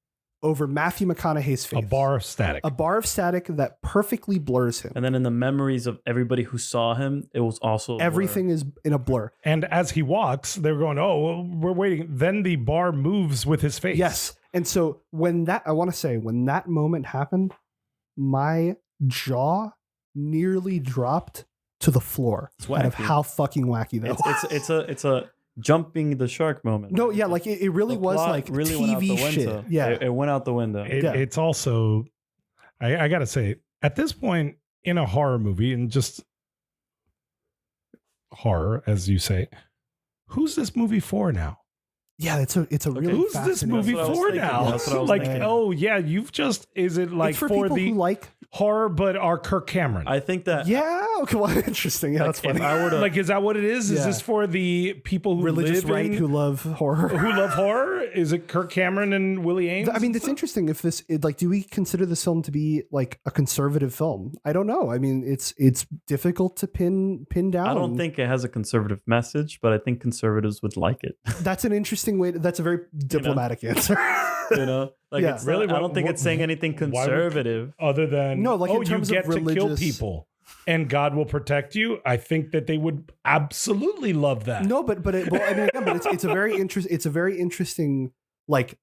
over Matthew McConaughey's face. A bar of static. A bar of static that perfectly blurs him. and then in the memories of everybody who saw him, it was also a blur. Everything is in a blur. And as he walks, they're going, oh, well, we're waiting. Then the bar moves with his face. Yes. And so when that moment happened, my jaw nearly dropped to the floor It's out of wacky. how fucking wacky that was. It's a jumping the shark moment. No, yeah, like it really The was plot like really went out TV the shit. window. Yeah. It went out the window. Yeah. It's also, I got to say, at this point in a horror movie, and just horror, as you say, who's this movie for now? Yeah, it's a really Who's this fascinating- movie That's what I was for thinking. now? That's what I was Like, thinking. oh yeah, you've just, is it like it's for for people the who like horror, but are Kirk Cameron. I think that Okay, well, interesting. Yeah, that's funny. if I were to, Like, is that what it is? Is this for the people who Religious live right in, who love horror? who love horror? Is it Kirk Cameron and Willie Ames? I mean, it's interesting if do we consider this film to be like a conservative film? I don't know. I mean, it's difficult to pin down. I don't think it has a conservative message, but I think conservatives would like it. That's an interesting way. That's a very diplomatic answer. Like Yeah. it's Really? I don't think it's saying anything conservative. Other than, No, like in you terms of get to kill religious- people and God will protect you. I think that they would absolutely love that. No, but I mean, again, but it's a very interesting like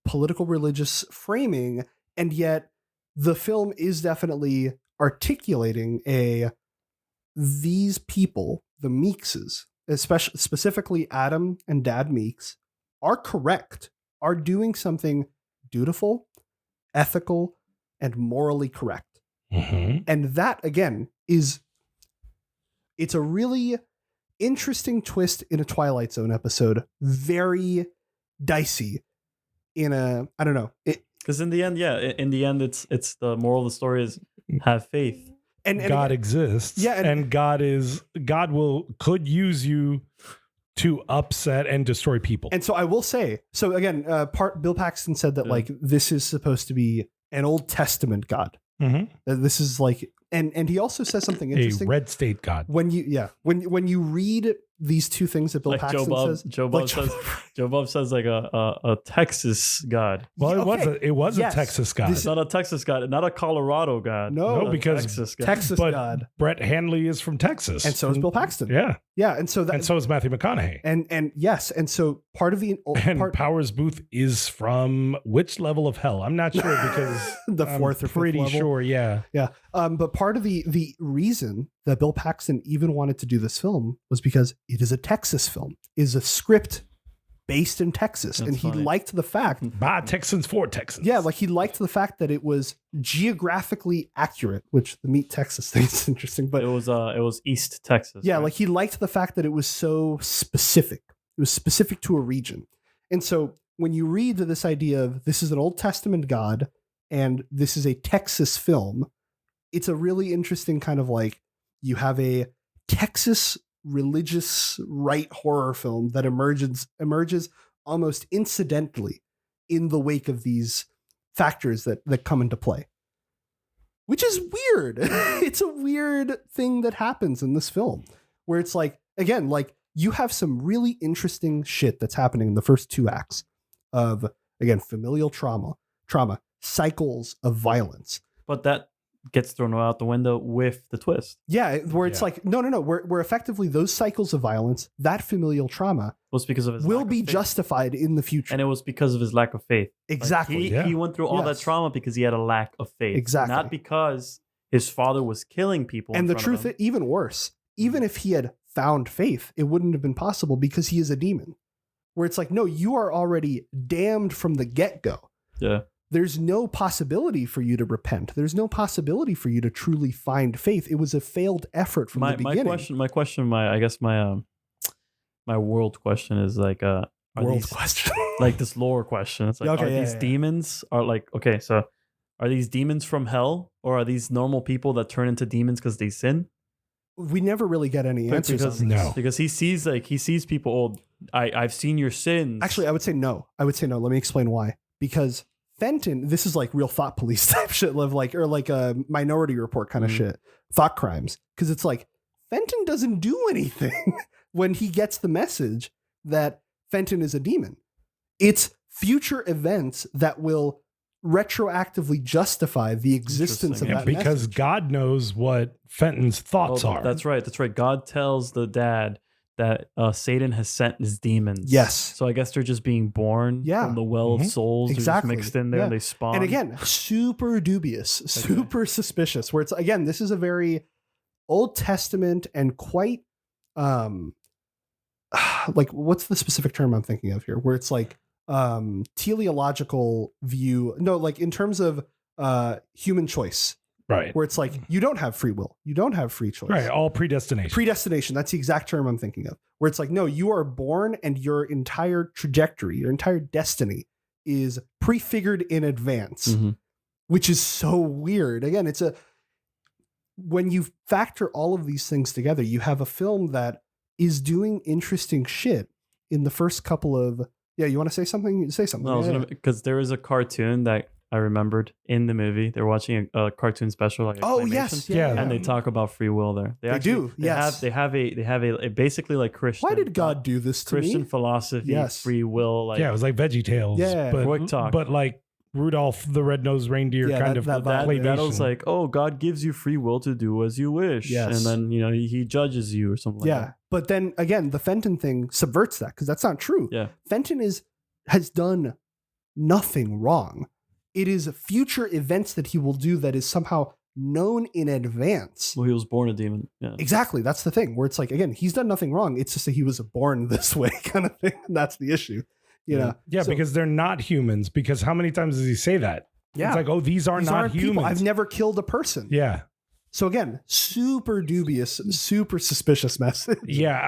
political religious framing, and yet the film is definitely articulating these people, the Meekses, especially specifically Adam and Dad Meeks, are correct, are doing something dutiful, ethical, and morally correct. Mm-hmm. And that, again, it's a really interesting twist in a Twilight Zone episode. Very dicey I don't know. Because in the end, it's the moral of the story is have faith. And God exists. Yeah, and God could use you to upset and destroy people. And so I will say, again, Bill Paxton said that like this is supposed to be an Old Testament God. Mm-hmm. This is like, and he also says something interesting. A red state God. When you read these two things that Bill Like Paxton says, Joe Bob says like a Texas God. Well, it was Yes. a Texas God. It's not a Texas God, not a Colorado God. No, a because Texas God. Texas but God, Brett Handley is from Texas, and so is Bill Paxton. Yeah, and so and so is Matthew McConaughey. and yes, and so part of the Powers Booth is from which level of hell? I'm not sure because the fourth or fifth pretty level. sure. Yeah. But part of the reason that Bill Paxton even wanted to do this film was because it is a Texas film, is a script based in Texas, That's and he funny. liked the fact. By Texans for Texans. Yeah, like he liked the fact that it was geographically accurate, which the Meet Texas thing is interesting. But it was East Texas. yeah, right? like he liked the fact that it was so specific. It was specific to a region. And so when you read this idea of this is an Old Testament God and this is a Texas film, it's a really interesting kind of like you have a Texas religious right horror film that emerges almost incidentally in the wake of these factors that come into play, which is weird. It's a weird thing that happens in this film where it's like, again, like you have some really interesting shit that's happening in the first two acts of, again, familial trauma, cycles of violence. But that gets thrown out the window with the twist. Yeah, where it's like, no. Where effectively those cycles of violence, that familial trauma Was because of his will lack of be faith. justified in the future. And it was because of his lack of faith. Exactly. Like, he went through all Yes. that trauma because he had a lack of faith. Exactly. Not because his father was killing people. And in the front of truth, him. even worse, even if he had found faith, it wouldn't have been possible because he is a demon. Where it's like, no, you are already damned from the get-go. Yeah. There's no possibility for you to repent. There's no possibility for you to truly find faith. It was a failed effort from the beginning. My world question is like, are World these, question. like this lore question. It's like, Okay, are yeah, these yeah. demons are like, okay, so are these demons from hell or are these normal people that turn into demons because they sin? We never really get any answers Because, on this. No. because he sees people, I've seen your sins. Actually, I would say no. Let me explain why. Because Fenton, this is like real thought police type shit, or like a Minority Report kind of shit, thought crimes. Because it's like Fenton doesn't do anything when he gets the message that Fenton is a demon. It's future events that will retroactively justify the existence of Interesting. that because message. God knows what Fenton's thoughts are. That's right. God tells the dad that Satan has sent his demons. Yes. So I guess they're just being born Yeah. from the well of souls. They're Exactly. just mixed in there Yeah. and they spawn. And again, super dubious, super suspicious, where it's, again, this is a very Old Testament and quite, like, what's the specific term I'm thinking of here? Where it's like, teleological view. No, like in terms of, human choice, Right. where it's like, you don't have free will. You don't have free choice. Right. All predestination. Predestination. That's the exact term I'm thinking of. Where it's like, no, you are born and your entire trajectory, your entire destiny is prefigured in advance. Mhm. which is so weird. Again, when you factor all of these things together, you have a film that is doing interesting shit in the first couple of. Yeah, you want to say something? Say something. No, because there was a cartoon that I remembered in the movie. They're watching a cartoon special, like oh yes, yeah, and they talk about free will there. They do. They have a basically like Christian. Why did God do this to Christian me? philosophy, Yes. free will. Like it was like Veggie Tales. Yeah. but Quick talk. but like Rudolph the Red-Nosed Reindeer kind of that was like, oh, God gives you free will to do as you wish, Yes. and then he judges you or something. Like that. But then again, the Fenton thing subverts that because that's not true. Yeah, Fenton has done nothing wrong. It is future events that he will do that is somehow known in advance. Well, he was born a demon. Yeah, Exactly. That's the thing where it's like, again, he's done nothing wrong. It's just that he was born this way kind of thing. That's the issue. You know? Yeah, So- because they're not humans. Because how many times does he say that? Yeah. It's like, oh, these These not aren't humans. people. I've never killed a person. Yeah. So again, super dubious, super suspicious message. Yeah,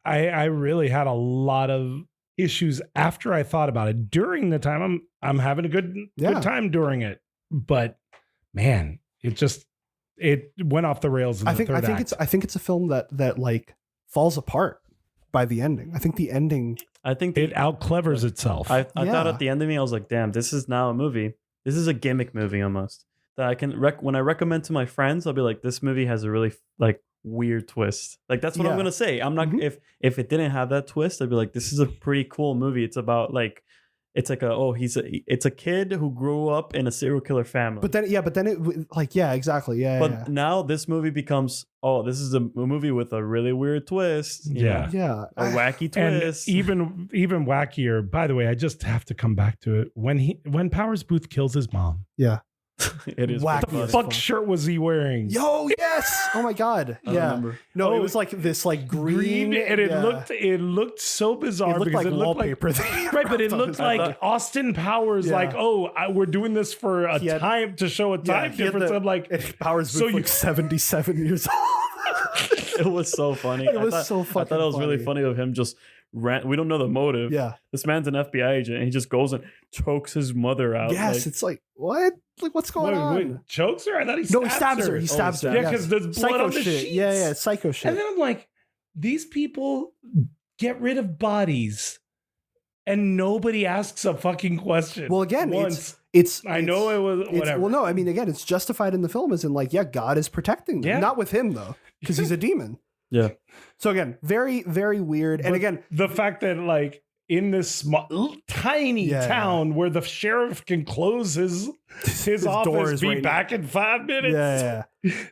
I really had a lot of issues after I thought about it. During the time, I'm having a good time during it. But man, it went off the rails in the third act. I think it's a film that like falls apart by the ending. I think the ending. I think it out-clevers itself. I thought at the end of me, I was like, damn, this is now a movie. This is a gimmick movie almost. That I can when I recommend to my friends, I'll be like, this movie has a really like weird twist. Like that's what I'm gonna say. I'm not if it didn't have that twist, I'd be like, this is a pretty cool movie. It's about like it's like it's a kid who grew up in a serial killer family. But then it like exactly But now this movie becomes this is a movie with a really weird twist. Yeah. A wacky And twist. even wackier. By the way, I just have to come back to it when Powers Booth kills his mom. Yeah. It is wacky. What the fuck shirt was he wearing? Yo, yes. Oh my god. I don't remember. No, it was like this like green and it looked so bizarre. It looked because like it looked wallpaper. right, but it looked like Austin Powers. Yeah. Like, we're doing this for a time to show a time difference. I'm like, Powers Booth like 77 years old. It was so funny. It was so fucking I thought it was really funny. funny of him just we don't know the motive. Yeah. This man's an FBI agent and he just goes and chokes his mother out. Yes, it's like what? Like what's going on? Wait, chokes her? I thought he stabs her. He stabs her. Yeah, because there's blood psycho on the shit. sheets. Yeah, psycho shit. And then I'm like, these people get rid of bodies and nobody asks a fucking question. Well, again, once. I know it was whatever. Well, no, I mean, again, it's justified in the film as in like, God is protecting them. Yeah. Not with him though, because he's a demon. Yeah. So again, very, very weird. And again, the fact that like in this small, tiny town where the sheriff can close his office, be back in 5 minutes. Yeah.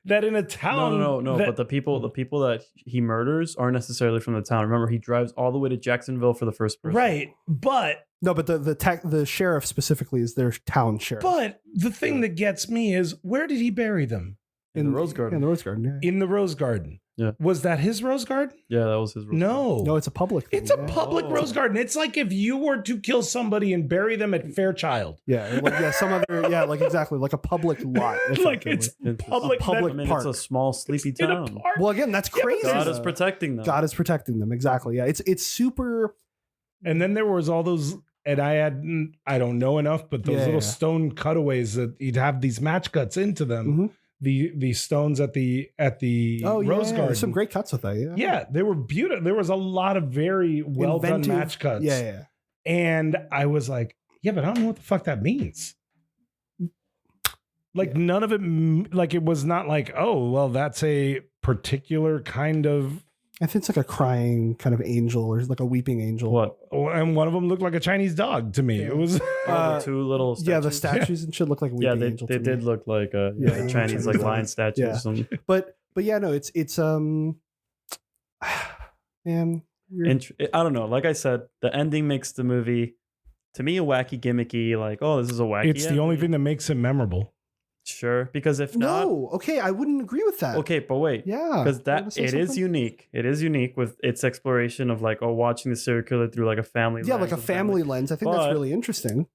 That in a town, no. But the people that he murders aren't necessarily from the town. Remember, he drives all the way to Jacksonville for the first person. Right, but no, but the sheriff specifically is their town sheriff. But the thing that gets me is where did he bury them? In the Rose Garden. In the Rose Garden. Yeah. In the Rose Garden. Yeah. Was that his Rose Garden? Yeah, that was his Rose Garden. No, it's a public thing. It's a public Rose Garden. It's like if you were to kill somebody and bury them at Fairchild. Yeah, like some other like exactly like a public lot. Like it's public park. It's a small sleepy town. Well, again, that's crazy. God is protecting them. God is protecting them. Exactly. Yeah, it's super. And then there was all those, and I don't know enough, but those little stone cutaways that he'd have these match cuts into them. Mm-hmm. The stones at the Rose Garden. There's some great cuts with that. Yeah, they were beautiful. There was a lot of very well done match cuts. Yeah. And I was like, yeah, but I don't know what the fuck that means. Like none of it, like it was not like, oh, well, that's a particular kind of. I think it's like a crying kind of angel or like a weeping angel. What? And one of them looked like a Chinese dog to me. Yeah. It was the two little statues. Yeah, the statues and shit look like a weeping angel. They did look like a Chinese like lion statues. Yeah. Or something. But yeah, no, it's man. I don't know. Like I said, the ending makes the movie to me a wacky, gimmicky. Like, oh, this is a wacky. It's the only thing that makes it memorable. Sure, because if not, okay, I wouldn't agree with that. Okay, but wait, because it is unique. It is unique with its exploration of like, watching the serial killer through like a family. Yeah, like a family lens. I think that's really interesting.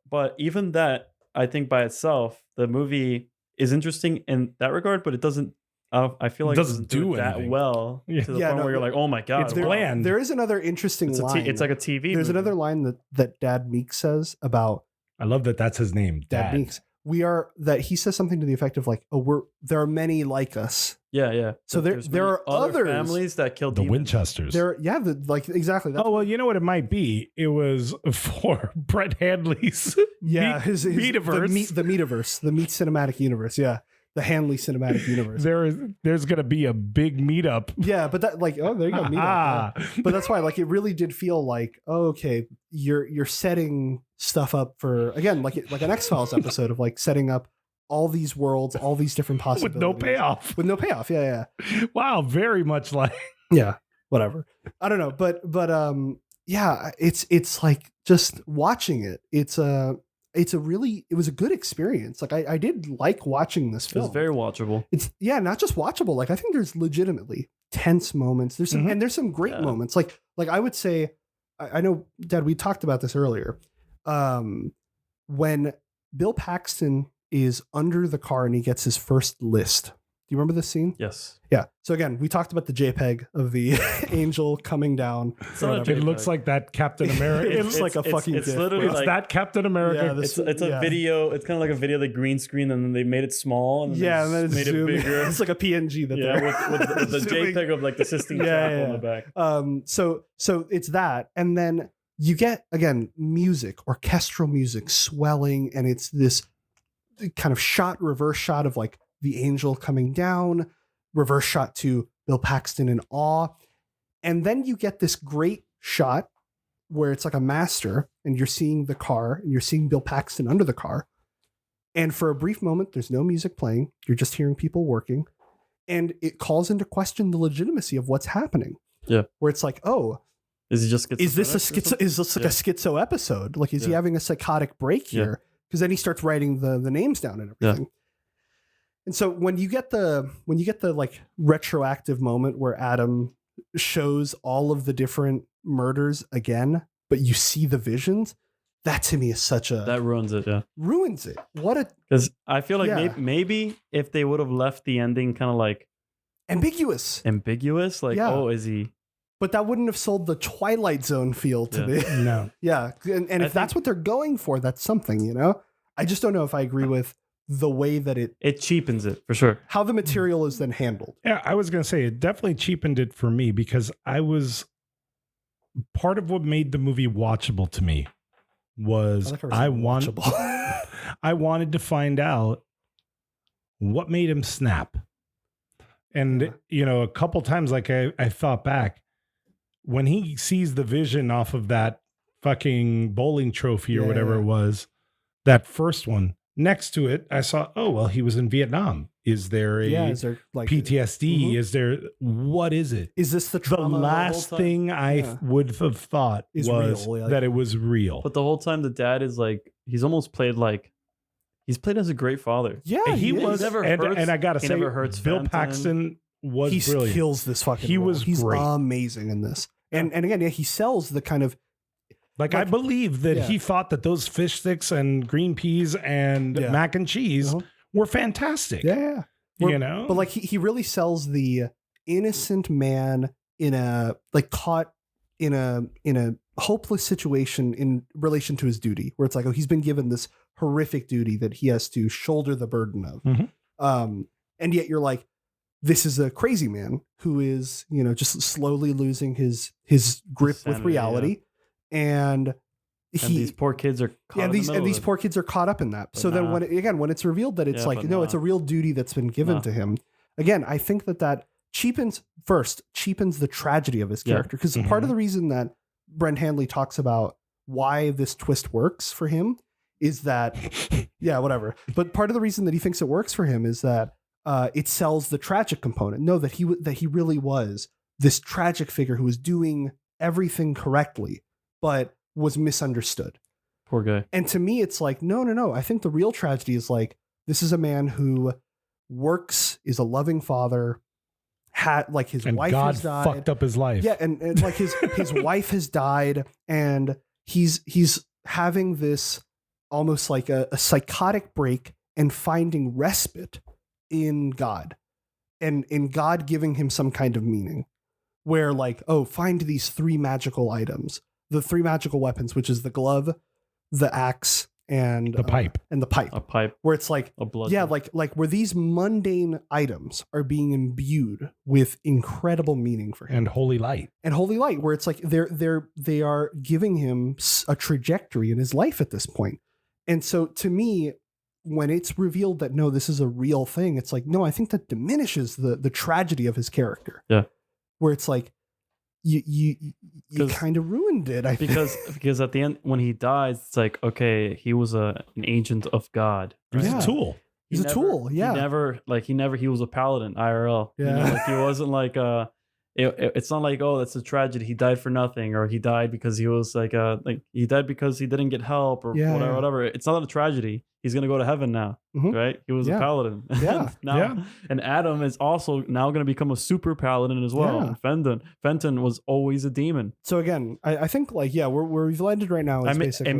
But even that, I think by itself, the movie is interesting in that regard, but it doesn't. I feel like it doesn't do that well to the point where you're like, oh my god, it's bland. There is another interesting line. It's like a TV. There's another line that Dad Meek says about. I love that. That's his name, Dad Meeks. he says something to the effect of like, oh, there are many like us. Yeah. So there are other families that killed the demons. Winchesters. Exactly. Oh, well, you know what it might be? It was for Brett Hadley's his Meativerse. The Meativerse, the Meat Cinematic Universe. Yeah. The Hanley Cinematic Universe. There's going to be a big meetup. Yeah, but that there you go, meetup. Yeah. But that's why it really did feel like, oh, okay, you're setting stuff up for, again, like an X-Files episode of setting up all these worlds, all these different possibilities. With no payoff. Yeah. Wow, very much like. Yeah, whatever. I don't know, but yeah, it's like just watching it. It was a good experience. I did like watching this film. It's very watchable. It's not just watchable. I think there's legitimately tense moments. There's some and there's some great moments. Like I would say, I know, Dad, we talked about this earlier. When Bill Paxton is under the car and he gets his first list. Do you remember this scene? Yes. Yeah. So again, we talked about the JPEG of the angel coming down. It looks like that Captain America. It looks like a fucking It's GIF. literally It's like that Captain America. Yeah, it's a video. It's kind of like a video of the green screen, and then they made it small, and then and then it's made it bigger. It's like a PNG that with the JPEG of the Sistine Chapel on the back. So it's that, and then you get again music, orchestral music swelling, and it's this kind of reverse shot of the angel coming down, reverse shot to Bill Paxton in awe. And then you get this great shot where it's like a master and you're seeing the car and you're seeing Bill Paxton under the car. And for a brief moment, there's no music playing. You're just hearing people working. And it calls into question the legitimacy of what's happening. Yeah. Where it's like, oh, is this like a schizo episode? Like, is he having a psychotic break here? Because then he starts writing the names down and everything. Yeah. And so when you get the retroactive moment where Adam shows all of the different murders again, but you see the visions, that to me is that ruins it. Yeah, ruins it. Because I feel like maybe if they would have left the ending kind of ambiguous, oh, is he? But that wouldn't have sold the Twilight Zone feel to me. No. Yeah, and if that's what they're going for, that's something, I just don't know if I agree with the way that it cheapens it for sure. How the material is then handled. Yeah, I was going to say it definitely cheapened it for me because part of what made the movie watchable to me was I wanted to find out what made him snap. And, a couple times, I thought back when he sees the vision off of that fucking bowling trophy or whatever it was, that first one. Next to it, I saw, he was in Vietnam. Is there PTSD? Is there, what is it? Is this the trauma? The last thing I would have thought was that it was real. But the whole time the dad is he's almost played he's played as a great father. Yeah, he was. And I got to say, Bill Paxton was brilliant. He kills this fucking role. He's great. Amazing in this. And again, he sells the kind of, I believe that he thought that those fish sticks and green peas and mac and cheese were fantastic. Yeah. But he really sells the innocent man in a caught in a hopeless situation in relation to his duty, where it's he's been given this horrific duty that he has to shoulder the burden of. Mm-hmm. And yet you're this is a crazy man who is, just slowly losing his grip with reality. Yeah. And these poor kids are caught these poor kids are caught up in that. But so then when it's revealed that it's it's a real duty that's been given to him. Again, I think that cheapens the tragedy of his character. Because part of the reason that Brent Handley talks about why this twist works for him is that, whatever. But part of the reason that he thinks it works for him is that it sells the tragic component. No, that he really was this tragic figure who was doing everything correctly, but was misunderstood. Poor guy. And to me, it's no. I think the real tragedy is this is a man who works, is a loving father, had his wife has died. Fucked up his life. Yeah, and his wife has died, and he's having this almost like a psychotic break and finding respite in God, and in God giving him some kind of meaning, where find these 3 magical items. The 3 magical weapons, which is the glove, the axe, and the pipe. A pipe. Where it's like, A blood. yeah, like where these mundane items are being imbued with incredible meaning for him And holy light. and holy light, where it's like they are giving him a trajectory in his life at this point. And so to me, when it's revealed that no, this is a real thing, it's like, no, I think that diminishes the tragedy of his character. Yeah. Where it's like, you kind of ruined it, I think. Because at the end, when he dies, it's like, okay, he was an agent of God. He's Yeah. a tool. He's a tool, yeah. He was a paladin, IRL. Yeah. You know, like he wasn't like, it's not like, oh, that's a tragedy. He died for nothing, or he died because he was like he died because he didn't get help or Yeah, whatever, yeah. whatever. It's not a tragedy. He's going to go to heaven now, Mhm. right? He was Yeah. a paladin. Yeah. Now, Yeah. And Adam is also now going to become a super paladin as well. Yeah. And Fenton was always a demon. So again, I think like, yeah, where we've landed right now is basically... It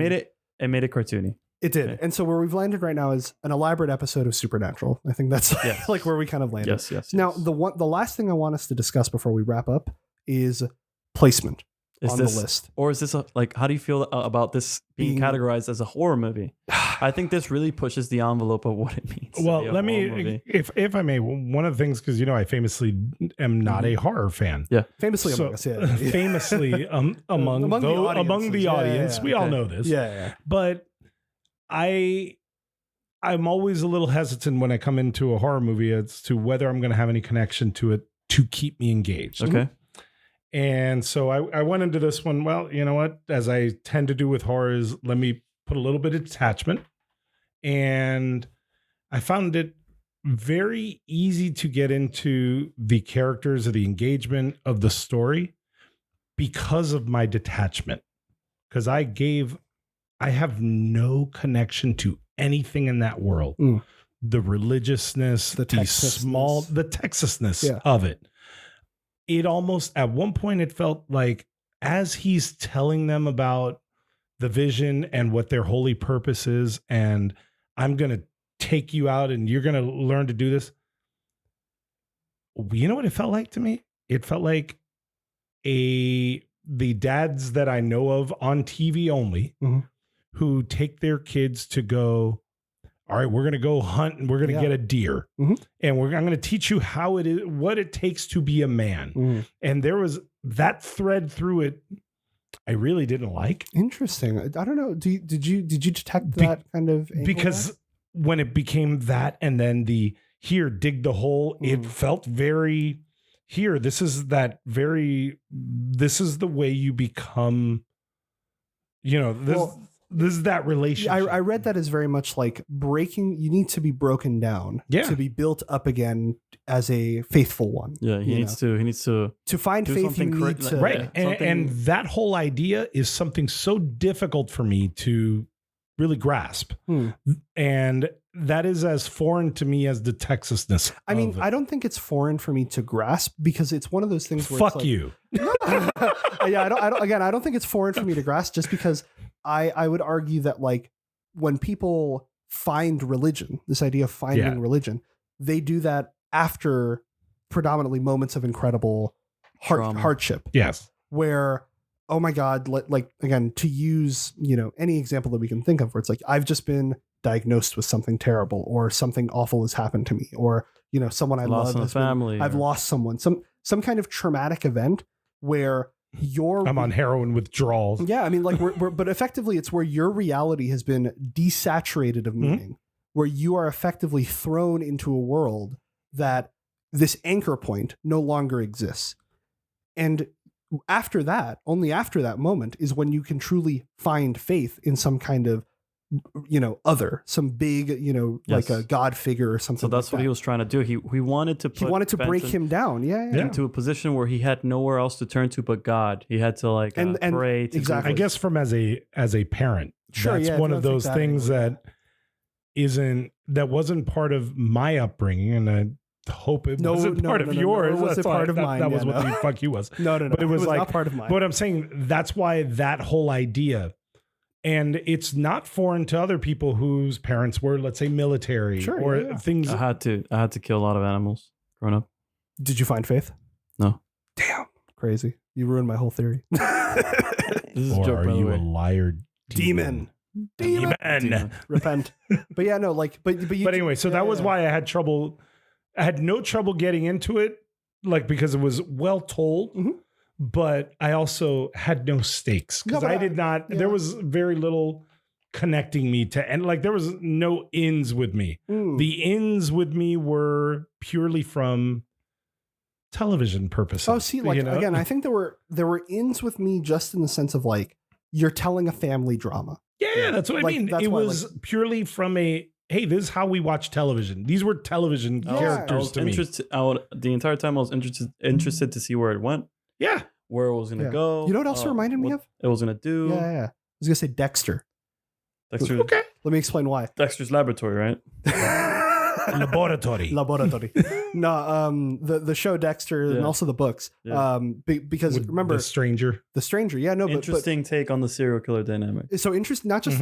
made it cartoony. It did. Okay. And so where we've landed right now is an elaborate episode of Supernatural. I think that's Yes. like where we kind of landed. Yes. Now, the last thing I want us to discuss before we wrap up is placement Is on this, the list. Or is this like, how do you feel about this being categorized as a horror movie? I think this really pushes the envelope of what it means. to Well, be a let horror me, movie. if I may, one of the things, because I famously am not a horror fan. Yeah. Famously So, among us, yeah. famously among Among the the audiences. audience, Yeah. we all Okay. know this. Yeah. But I'm always a little hesitant when I come into a horror movie as to whether I'm going to have any connection to it to keep me engaged. Okay. And so I went into this one, well, you know what? As I tend to do with horrors, let me put a little bit of detachment. And I found it very easy to get into the characters or the engagement of the story because of my detachment. Because I have no connection to anything in that world. Mm. The religiousness, the Texasness Yeah. of it. It almost, at one point, it felt like as he's telling them about the vision and what their holy purpose is, and I'm going to take you out and you're going to learn to do this. You know what it felt like to me? It felt like the dads that I know of on TV only, Mhm. who take their kids to go, all right, we're going to go hunt and we're going to get a deer. Mhm. And I'm going to teach you how it is, what it takes to be a man. Mm. And there was that thread through it I really didn't like. Interesting. I don't know. Did you detect that kind of angle because there? when it became that and then the here, dig the hole, it felt very here. This is the way you become, this is that relationship. I read that as very much like you need to be broken down to be built up again as a faithful one. Yeah, he needs to find do faith. You something need to right. And that whole idea is something so difficult for me to really grasp. And that is as foreign to me as the Texasness. I mean, of it. I don't think it's foreign for me to grasp because it's one of those things where Fuck it's like, you. Yeah, I don't think it's foreign for me to grasp just because I would argue that like when people find religion, this idea of finding religion, they do that after predominantly moments of incredible hardship. Yes. Where, oh my God, like again, to use, any example that we can think of where it's like, I've just been diagnosed with something terrible or something awful has happened to me or, someone I love has family. I've lost someone, some kind of traumatic event where I'm on heroin withdrawals. Yeah. I mean, like but effectively it's where your reality has been desaturated of meaning, where you are effectively thrown into a world that this anchor point no longer exists. And only after that moment is when you can truly find faith in some kind of, some big, like a God figure or something. So that's what he was trying to do. He wanted to break him down. Yeah. Into a position where he had nowhere else to turn to but God. He had to pray. Exactly. I guess from as a parent, that's one of those things that wasn't part of my upbringing, and I hope it wasn't part of yours. It wasn't part of mine. That was what the fuck you was. No. But it was like not part of mine. But I'm saying that's why that whole idea. And it's not foreign to other people whose parents were, let's say, military things. I had to kill a lot of animals growing up. Did you find faith? No. Damn. Crazy. You ruined my whole theory. This is or a joke, are by the you way. a liar Demon. Demon. Repent. But yeah, no, like, but anyway, so that was why I had trouble. I had no trouble getting into it, like, because it was well told. Mm-hmm. But I also had no stakes because I did not. Yeah. There was very little connecting me to, and like there was no ins with me. The ins with me were purely from television purposes. Oh, see, like, again, I think there were ins with me just in the sense of like you're telling a family drama. Yeah, that's what I mean. It was purely from a, hey, this is how we watch television. These were television characters to me. The entire time I was interested to see where it went. Yeah. Where it was going to go. You know what else reminded me of? It was going to do. Yeah. I was going to say Dexter. Dexter. Okay. Let me explain why. Dexter's Laboratory, right? Laboratory. No, the show Dexter and also the books. Yeah. Because with remember the stranger. Yeah, no, interesting take on the serial killer dynamic. So interesting. Not just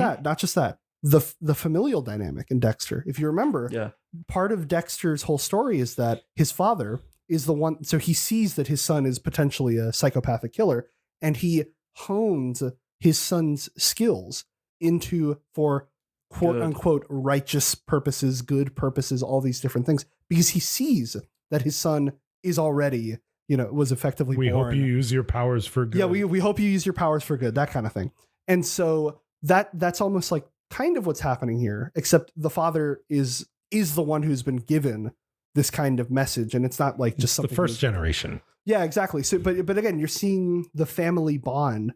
that. The familial dynamic in Dexter. If you remember, part of Dexter's whole story is that his father is the one. So he sees that his son is potentially a psychopathic killer, and he hones his son's skills into for quote unquote righteous purposes, good purposes, all these different things, because he sees that his son is already, was effectively we born. Hope you use your powers for good. Yeah, we hope you use your powers for good, that kind of thing. And so that's almost like kind of what's happening here, except the father is the one who's been given this kind of message, and it's not like just something the first generation. Yeah, exactly. So, but again, you're seeing the family bond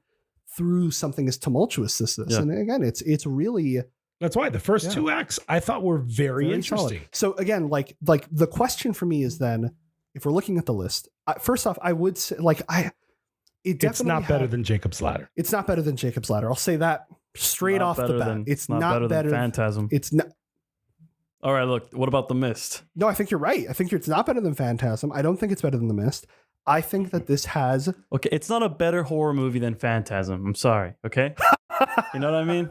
through something as tumultuous as this, and again, it's really. That's why the first two acts I thought were very interesting. Solid. So again, like the question for me is then, if we're looking at the list, first off, I would say it's not better than Jacob's Ladder. It's not better than Jacob's Ladder. I'll say that straight off the bat. It's not better than Phantasm. It's not. All right, look, what about The Mist? No, I think you're right. I think it's not better than Phantasm. I don't think it's better than The Mist. I think that this has... Okay, it's not a better horror movie than Phantasm. I'm sorry, okay? You know what I mean?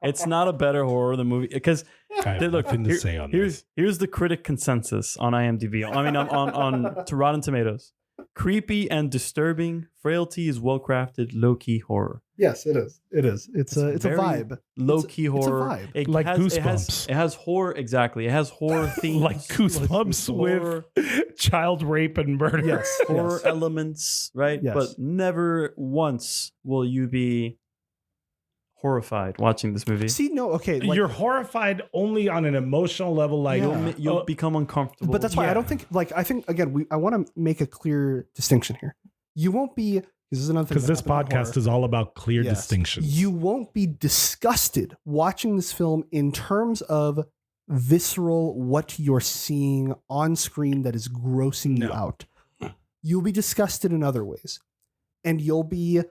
It's not a better horror than movie because look, here's the critic consensus on IMDb. I mean, on to Rotten Tomatoes. Creepy and disturbing, Frailty is well-crafted, low-key horror. Yes, it is. It is. It's a vibe. Low-key horror. It's a vibe. It like has, Goosebumps. It has horror, exactly. It has horror themes. Like Goosebumps with child rape and murder. Yes. Horror elements, right? Yes. But never once will you be horrified watching this movie. See, no, okay. You're horrified only on an emotional level. Like you'll become uncomfortable. But that's why I don't think, I think, again, I want to make a clear distinction here. You won't be, because this podcast is all about clear distinctions. You won't be disgusted watching this film in terms of visceral, what you're seeing on screen that is grossing you out. You'll be disgusted in other ways. And you'll be...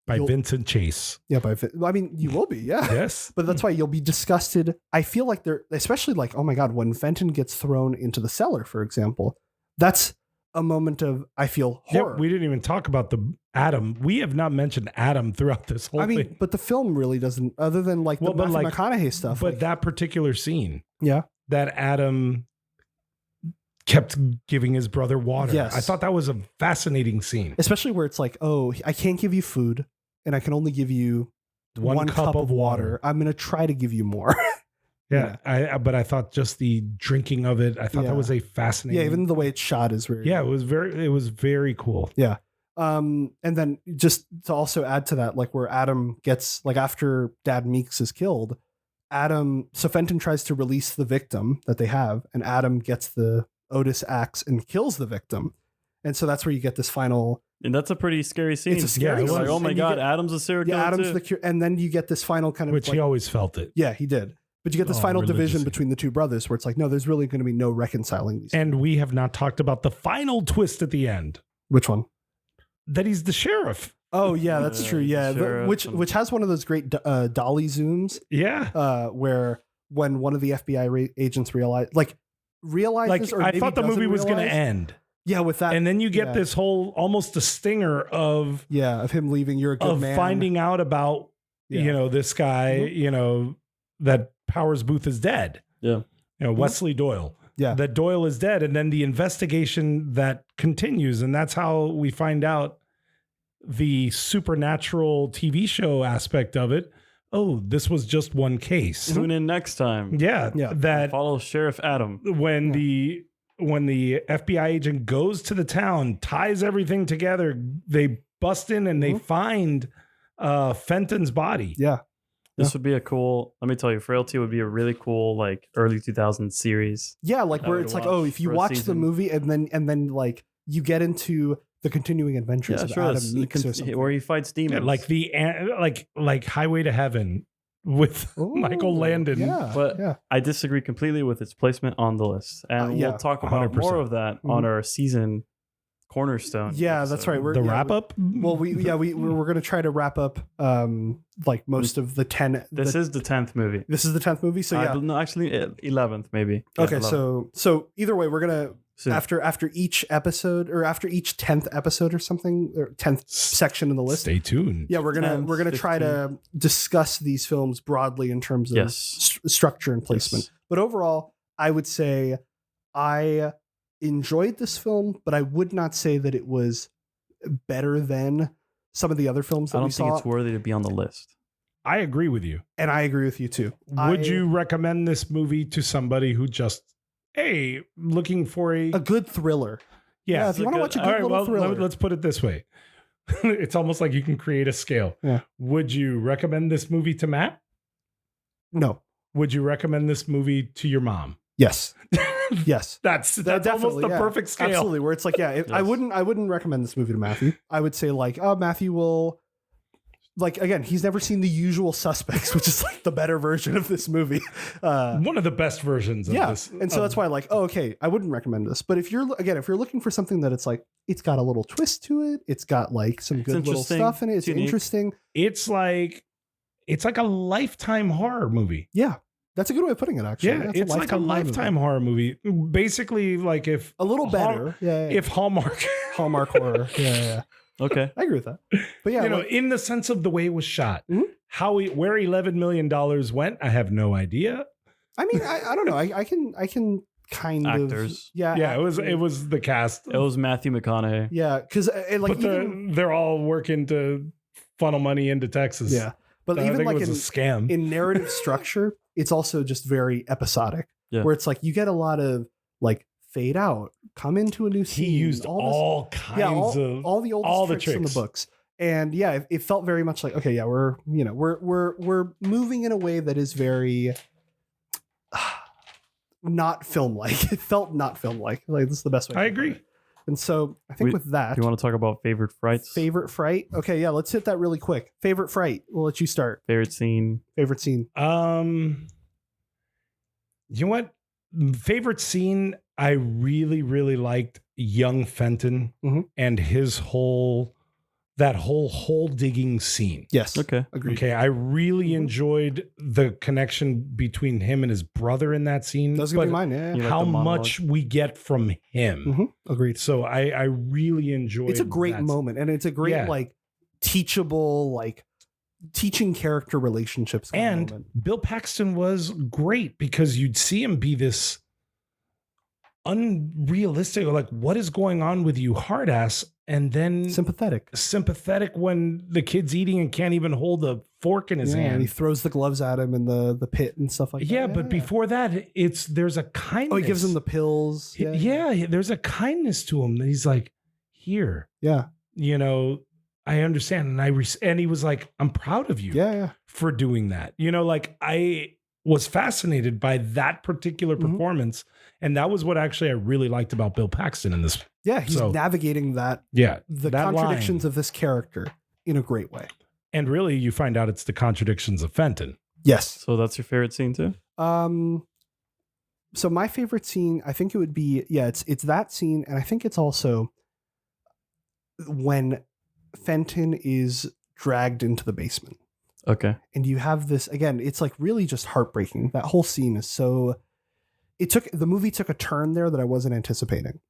By Vincent Chase. Yeah, I mean, you will be, yeah. Yes. But that's why you'll be disgusted. I feel like they're, especially like, oh my God, when Fenton gets thrown into the cellar, for example, that's a moment of, I feel, horror. Yeah, we didn't even talk about the Adam. We have not mentioned Adam throughout this whole thing. But the film really doesn't, other than like the Matthew McConaughey stuff. But that particular scene. Yeah. That Adam kept giving his brother water. Yes. I thought that was a fascinating scene. Especially where it's like, oh, I can't give you food and I can only give you one cup of water. I'm going to try to give you more. Yeah. But I thought just the drinking of it, I thought that was a fascinating. Yeah. Even the way it's shot is very. Yeah. It was very cool. Yeah. And then just to also add to that, like where Adam gets, like after Dad Meeks is killed, so Fenton tries to release the victim that they have, and Adam gets the Otis axe and kills the victim. And so that's where you get this final. And that's a pretty scary scene. It's a scary scene. Like, oh my God, Adam's a serial killer. Yeah, Adam's the cure. And then you get this final kind of. Which he always felt it. Yeah, he did. But you get this final division between the two brothers where it's like, no, there's really going to be no reconciling these. And we have not talked about the final twist at the end. Which one? That he's the sheriff. Oh yeah, that's true. Yeah, which has one of those great dolly zooms. Yeah, where when one of the FBI agents realizes, like or I thought the movie was going to end. Yeah, with that, and then you get this whole almost a stinger of him leaving. You're a good man. Finding out about this guy, that Powers Booth is dead. Yeah, Wesley Doyle. Yeah, that Doyle is dead, and then the investigation that continues, and that's how we find out the supernatural TV show aspect of it, oh, this was just one case. Tune in next time. Yeah. That Follow Sheriff Adam. when the FBI agent goes to the town, ties everything together, they bust in and they find Fenton's body. Yeah. This would be a cool, let me tell you, Frailty would be a really cool, like, early 2000s series. Yeah, like I where would it's like, watch oh, if you for a watch the season. movie and then like you get into the continuing adventures Yeah, of sure. Adam It's Meeks or something. where he fights demons. Yeah, like like Highway to Heaven with Ooh, Michael Landon. Yeah, But yeah. I disagree completely with its placement on the list. And Yeah, we'll talk about 100%. more of that on our season cornerstone. Yeah, that's right. The wrap up. Well, we're gonna try to wrap up like most of the 10. This is the 10th movie. This is the 10th movie. So yeah. No, actually 11th maybe. Yeah, Okay, 11th. so either way, we're gonna Soon. after each episode or after each 10th episode or something or 10th section in the list. Stay tuned. Yeah, we're gonna 10th, try to discuss these films broadly in terms of Yes. structure and placement. Yes. But overall, I would say I enjoyed this film, but I would not say that it was better than some of the other films that I we don't think saw. it's worthy to be on the list. I agree with you. And I agree with you too. Would you recommend this movie to somebody who just, hey, looking for a good thriller? yeah, if you want to watch a good all right, little well, thriller. let's put it this way. It's almost like you can create a scale. Yeah. Would you recommend this movie to Matt? No. Would you recommend this movie to your mom? Yes. Yes. That's almost Definitely, the yeah. perfect scale. Absolutely. Where it's like, yeah, I Yes. wouldn't recommend this movie to Matthew. I would say like, oh, Matthew will like, again, he's never seen The Usual Suspects, which is like the better version of this movie. One of the best versions of this. And so that's why like, oh, okay, I wouldn't recommend this. But if you're looking for something that it's like, it's got a little twist to it. It's got like some good little interesting. stuff in it. It's It's unique. interesting. It's like a Lifetime horror movie. Yeah. That's a good way of putting it, actually. Yeah, That's it's like a Lifetime horror movie. Basically, like if A little better. Yeah. if Hallmark, Hallmark horror. Yeah. Okay. I agree with that. But yeah, you know, like, in the sense of the way it was shot, Mhm. where $11 million went, I have no idea. I mean, I don't know. I can kind Actors. of. Yeah. Yeah, it was the cast, It was Matthew McConaughey. Yeah. Because like, but even, they're all working to funnel money into Texas. yeah. But I even think like it was a scam. in narrative structure, it's also just very episodic. Yeah. Where it's like you get a lot of like fade out, come into a new scene. He used this- all kinds of all the old all the tricks in the tricks. books. And yeah, it felt very much like, okay, yeah, we're moving in a way that is very not film like. It felt not film like. Like this is the best way. I to put agree. it. And so I think with that, You want to talk about favorite frights? favorite fright. Okay, yeah, let's hit that really quick. Favorite fright. We'll let you start. Favorite scene? Favorite scene. You know what? Favorite scene, I really, really liked young Fenton Mhm. and his hole digging scene. Yes. Okay. Agreed. Okay, I really Mhm. enjoyed the connection between him and his brother in that scene. That's gonna but be mine. Yeah. You like how the monologue? much we get from him. Mhm. Agreed. So I really enjoyed It's a great that. moment, and it's a great Yeah. like teachable like teaching character relationships kind of And moment. Bill Paxton was great because you'd see him be this unrealistic, like, what is going on with you, hard ass? And then Sympathetic. sympathetic when the kid's eating and can't even hold a fork in his Yeah, and hand. he throws the gloves at him in the pit and stuff like Yeah, that. but before that, there's a kindness. Oh, he gives him the pills. Yeah, there's a kindness to him that he's like, here, Yeah. you know, I understand. And and he was like, I'm proud of you Yeah. for doing that. You know, like I was fascinated by that particular Mhm. performance. And that was what actually I really liked about Bill Paxton in this. Yeah. He's So- navigating the That contradictions line. of this character in a great way. And really, you find out it's the contradictions of Fenton. Yes. So that's your favorite scene too? So my favorite scene, I think it would be, it's that scene, and I think it's also when Fenton is dragged into the basement. Okay. And you have this, again, it's like really just heartbreaking. That whole scene is so, the movie took a turn there that I wasn't anticipating.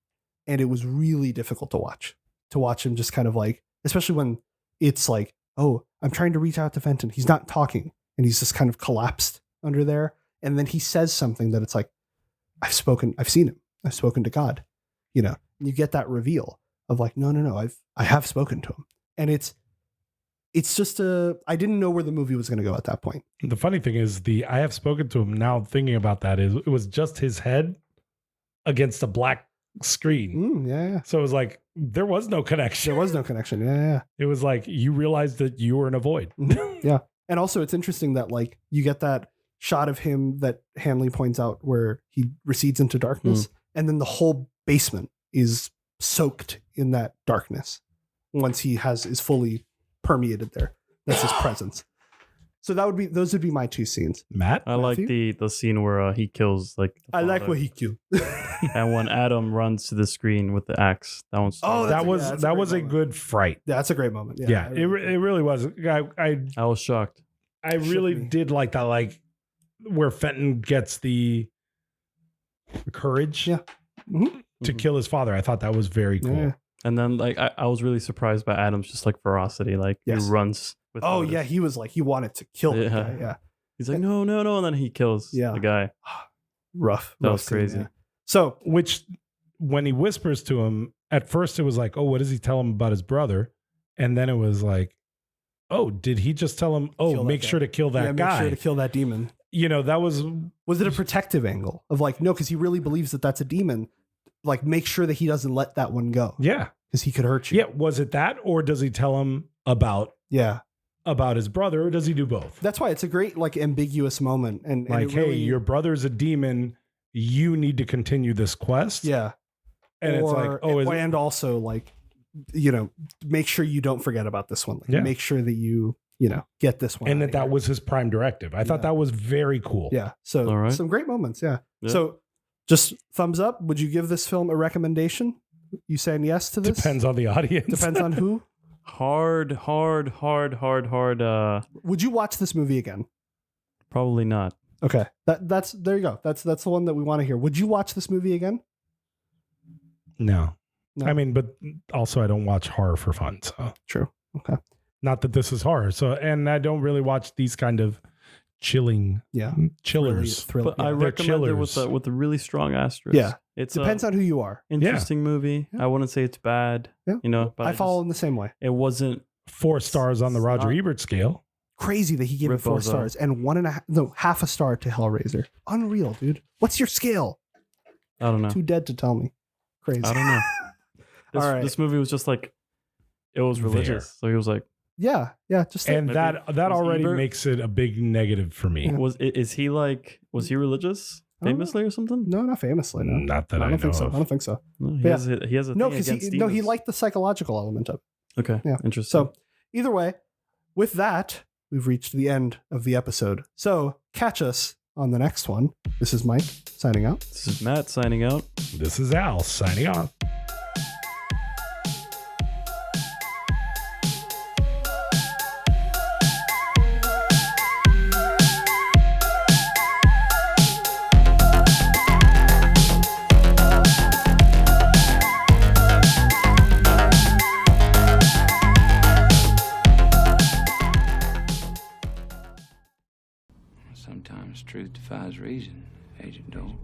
And it was really difficult to watch him just kind of like, especially when it's like, oh, I'm trying to reach out to Fenton. He's not talking. And he's just kind of collapsed under there. And then he says something that it's like, I've seen him. I've spoken to God, you know, and you get that reveal of like, no, I have spoken to him. And it's it's just I didn't know where the movie was going to go at that point. The funny thing is I have spoken to him now thinking about that is it was just his head against a black screen. Yeah. So it was like, there was no connection. There was no connection. Yeah. It was like, you realized that you were in a void. Yeah. And also it's interesting that like you get that shot of him that Hanley points out where he recedes into darkness. And then the whole basement is soaked in that darkness once he is fully permeated there. That's his presence. So those would be my two scenes. Matt? I like the scene where he kills like the I like father. what he killed. And when Adam runs to the screen with the axe, that one's that was a good fright. Yeah, that's a great moment. Yeah, it really was. I was shocked. I really did like that, like where Fenton gets the courage to kill his father. I thought that was very cool. Yeah. And then like I was really surprised by Adam's just like ferocity. Like he runs with yeah, he was like he wanted to kill the guy. Yeah. He's like, no, and then he kills the guy. Rough. That was crazy. Scene, yeah. So which when he whispers to him, at first it was like, oh, what does he tell him about his brother? And then it was like, oh, did he just tell him, make sure to kill that guy? Make sure to kill that demon. You know, that was it a protective angle of like, no, because he really believes that that's a demon. Like, make sure that he doesn't let that one go. Yeah. Because he could hurt you. Yeah. Was it that? Or does he tell him about his brother? Or does he do both? That's why it's a great, like, ambiguous moment. And like, hey, really, your brother's a demon. You need to continue this quest. Yeah. And it's like, and also, like, you know, make sure you don't forget about this one. Like, make sure that you get this one. And that was his prime directive. I thought that was very cool. Yeah. So some great moments. Yeah. So just thumbs up. Would you give this film a recommendation? You saying yes to this? Depends on the audience. Depends on who. Hard. Would you watch this movie again? Probably not. Okay. That's there you go. That's the one that we want to hear. Would you watch this movie again? No. I mean, but also I don't watch horror for fun. So true. Okay. Not that this is horror. So, and I don't really watch these kind of chillers. But I recommend it with a really strong asterisk. Yeah. It depends on who you are. Interesting movie. I wouldn't say it's bad. Yeah. You know, but I follow in the same way. It wasn't 4 stars on the Roger Ebert scale. Crazy that he gave it 4 stars and half a star to Hellraiser. Unreal, dude. What's your scale? I don't know. Too dead to tell me. Crazy. I don't know. This movie was just like, it was religious. So he was like, yeah. Just and that already makes it a big negative for me. Yeah. Was he religious famously or something? No, not famously. No. Not that I don't think so. I don't think so. No, he has a thing against demons. he liked the psychological element of it. Okay. Yeah. Interesting. So either way, with that, we've reached the end of the episode. So catch us on the next one. This is Mike signing out. This is Matt signing out. This is Al signing off. Sometimes truth defies reason, Agent Dole.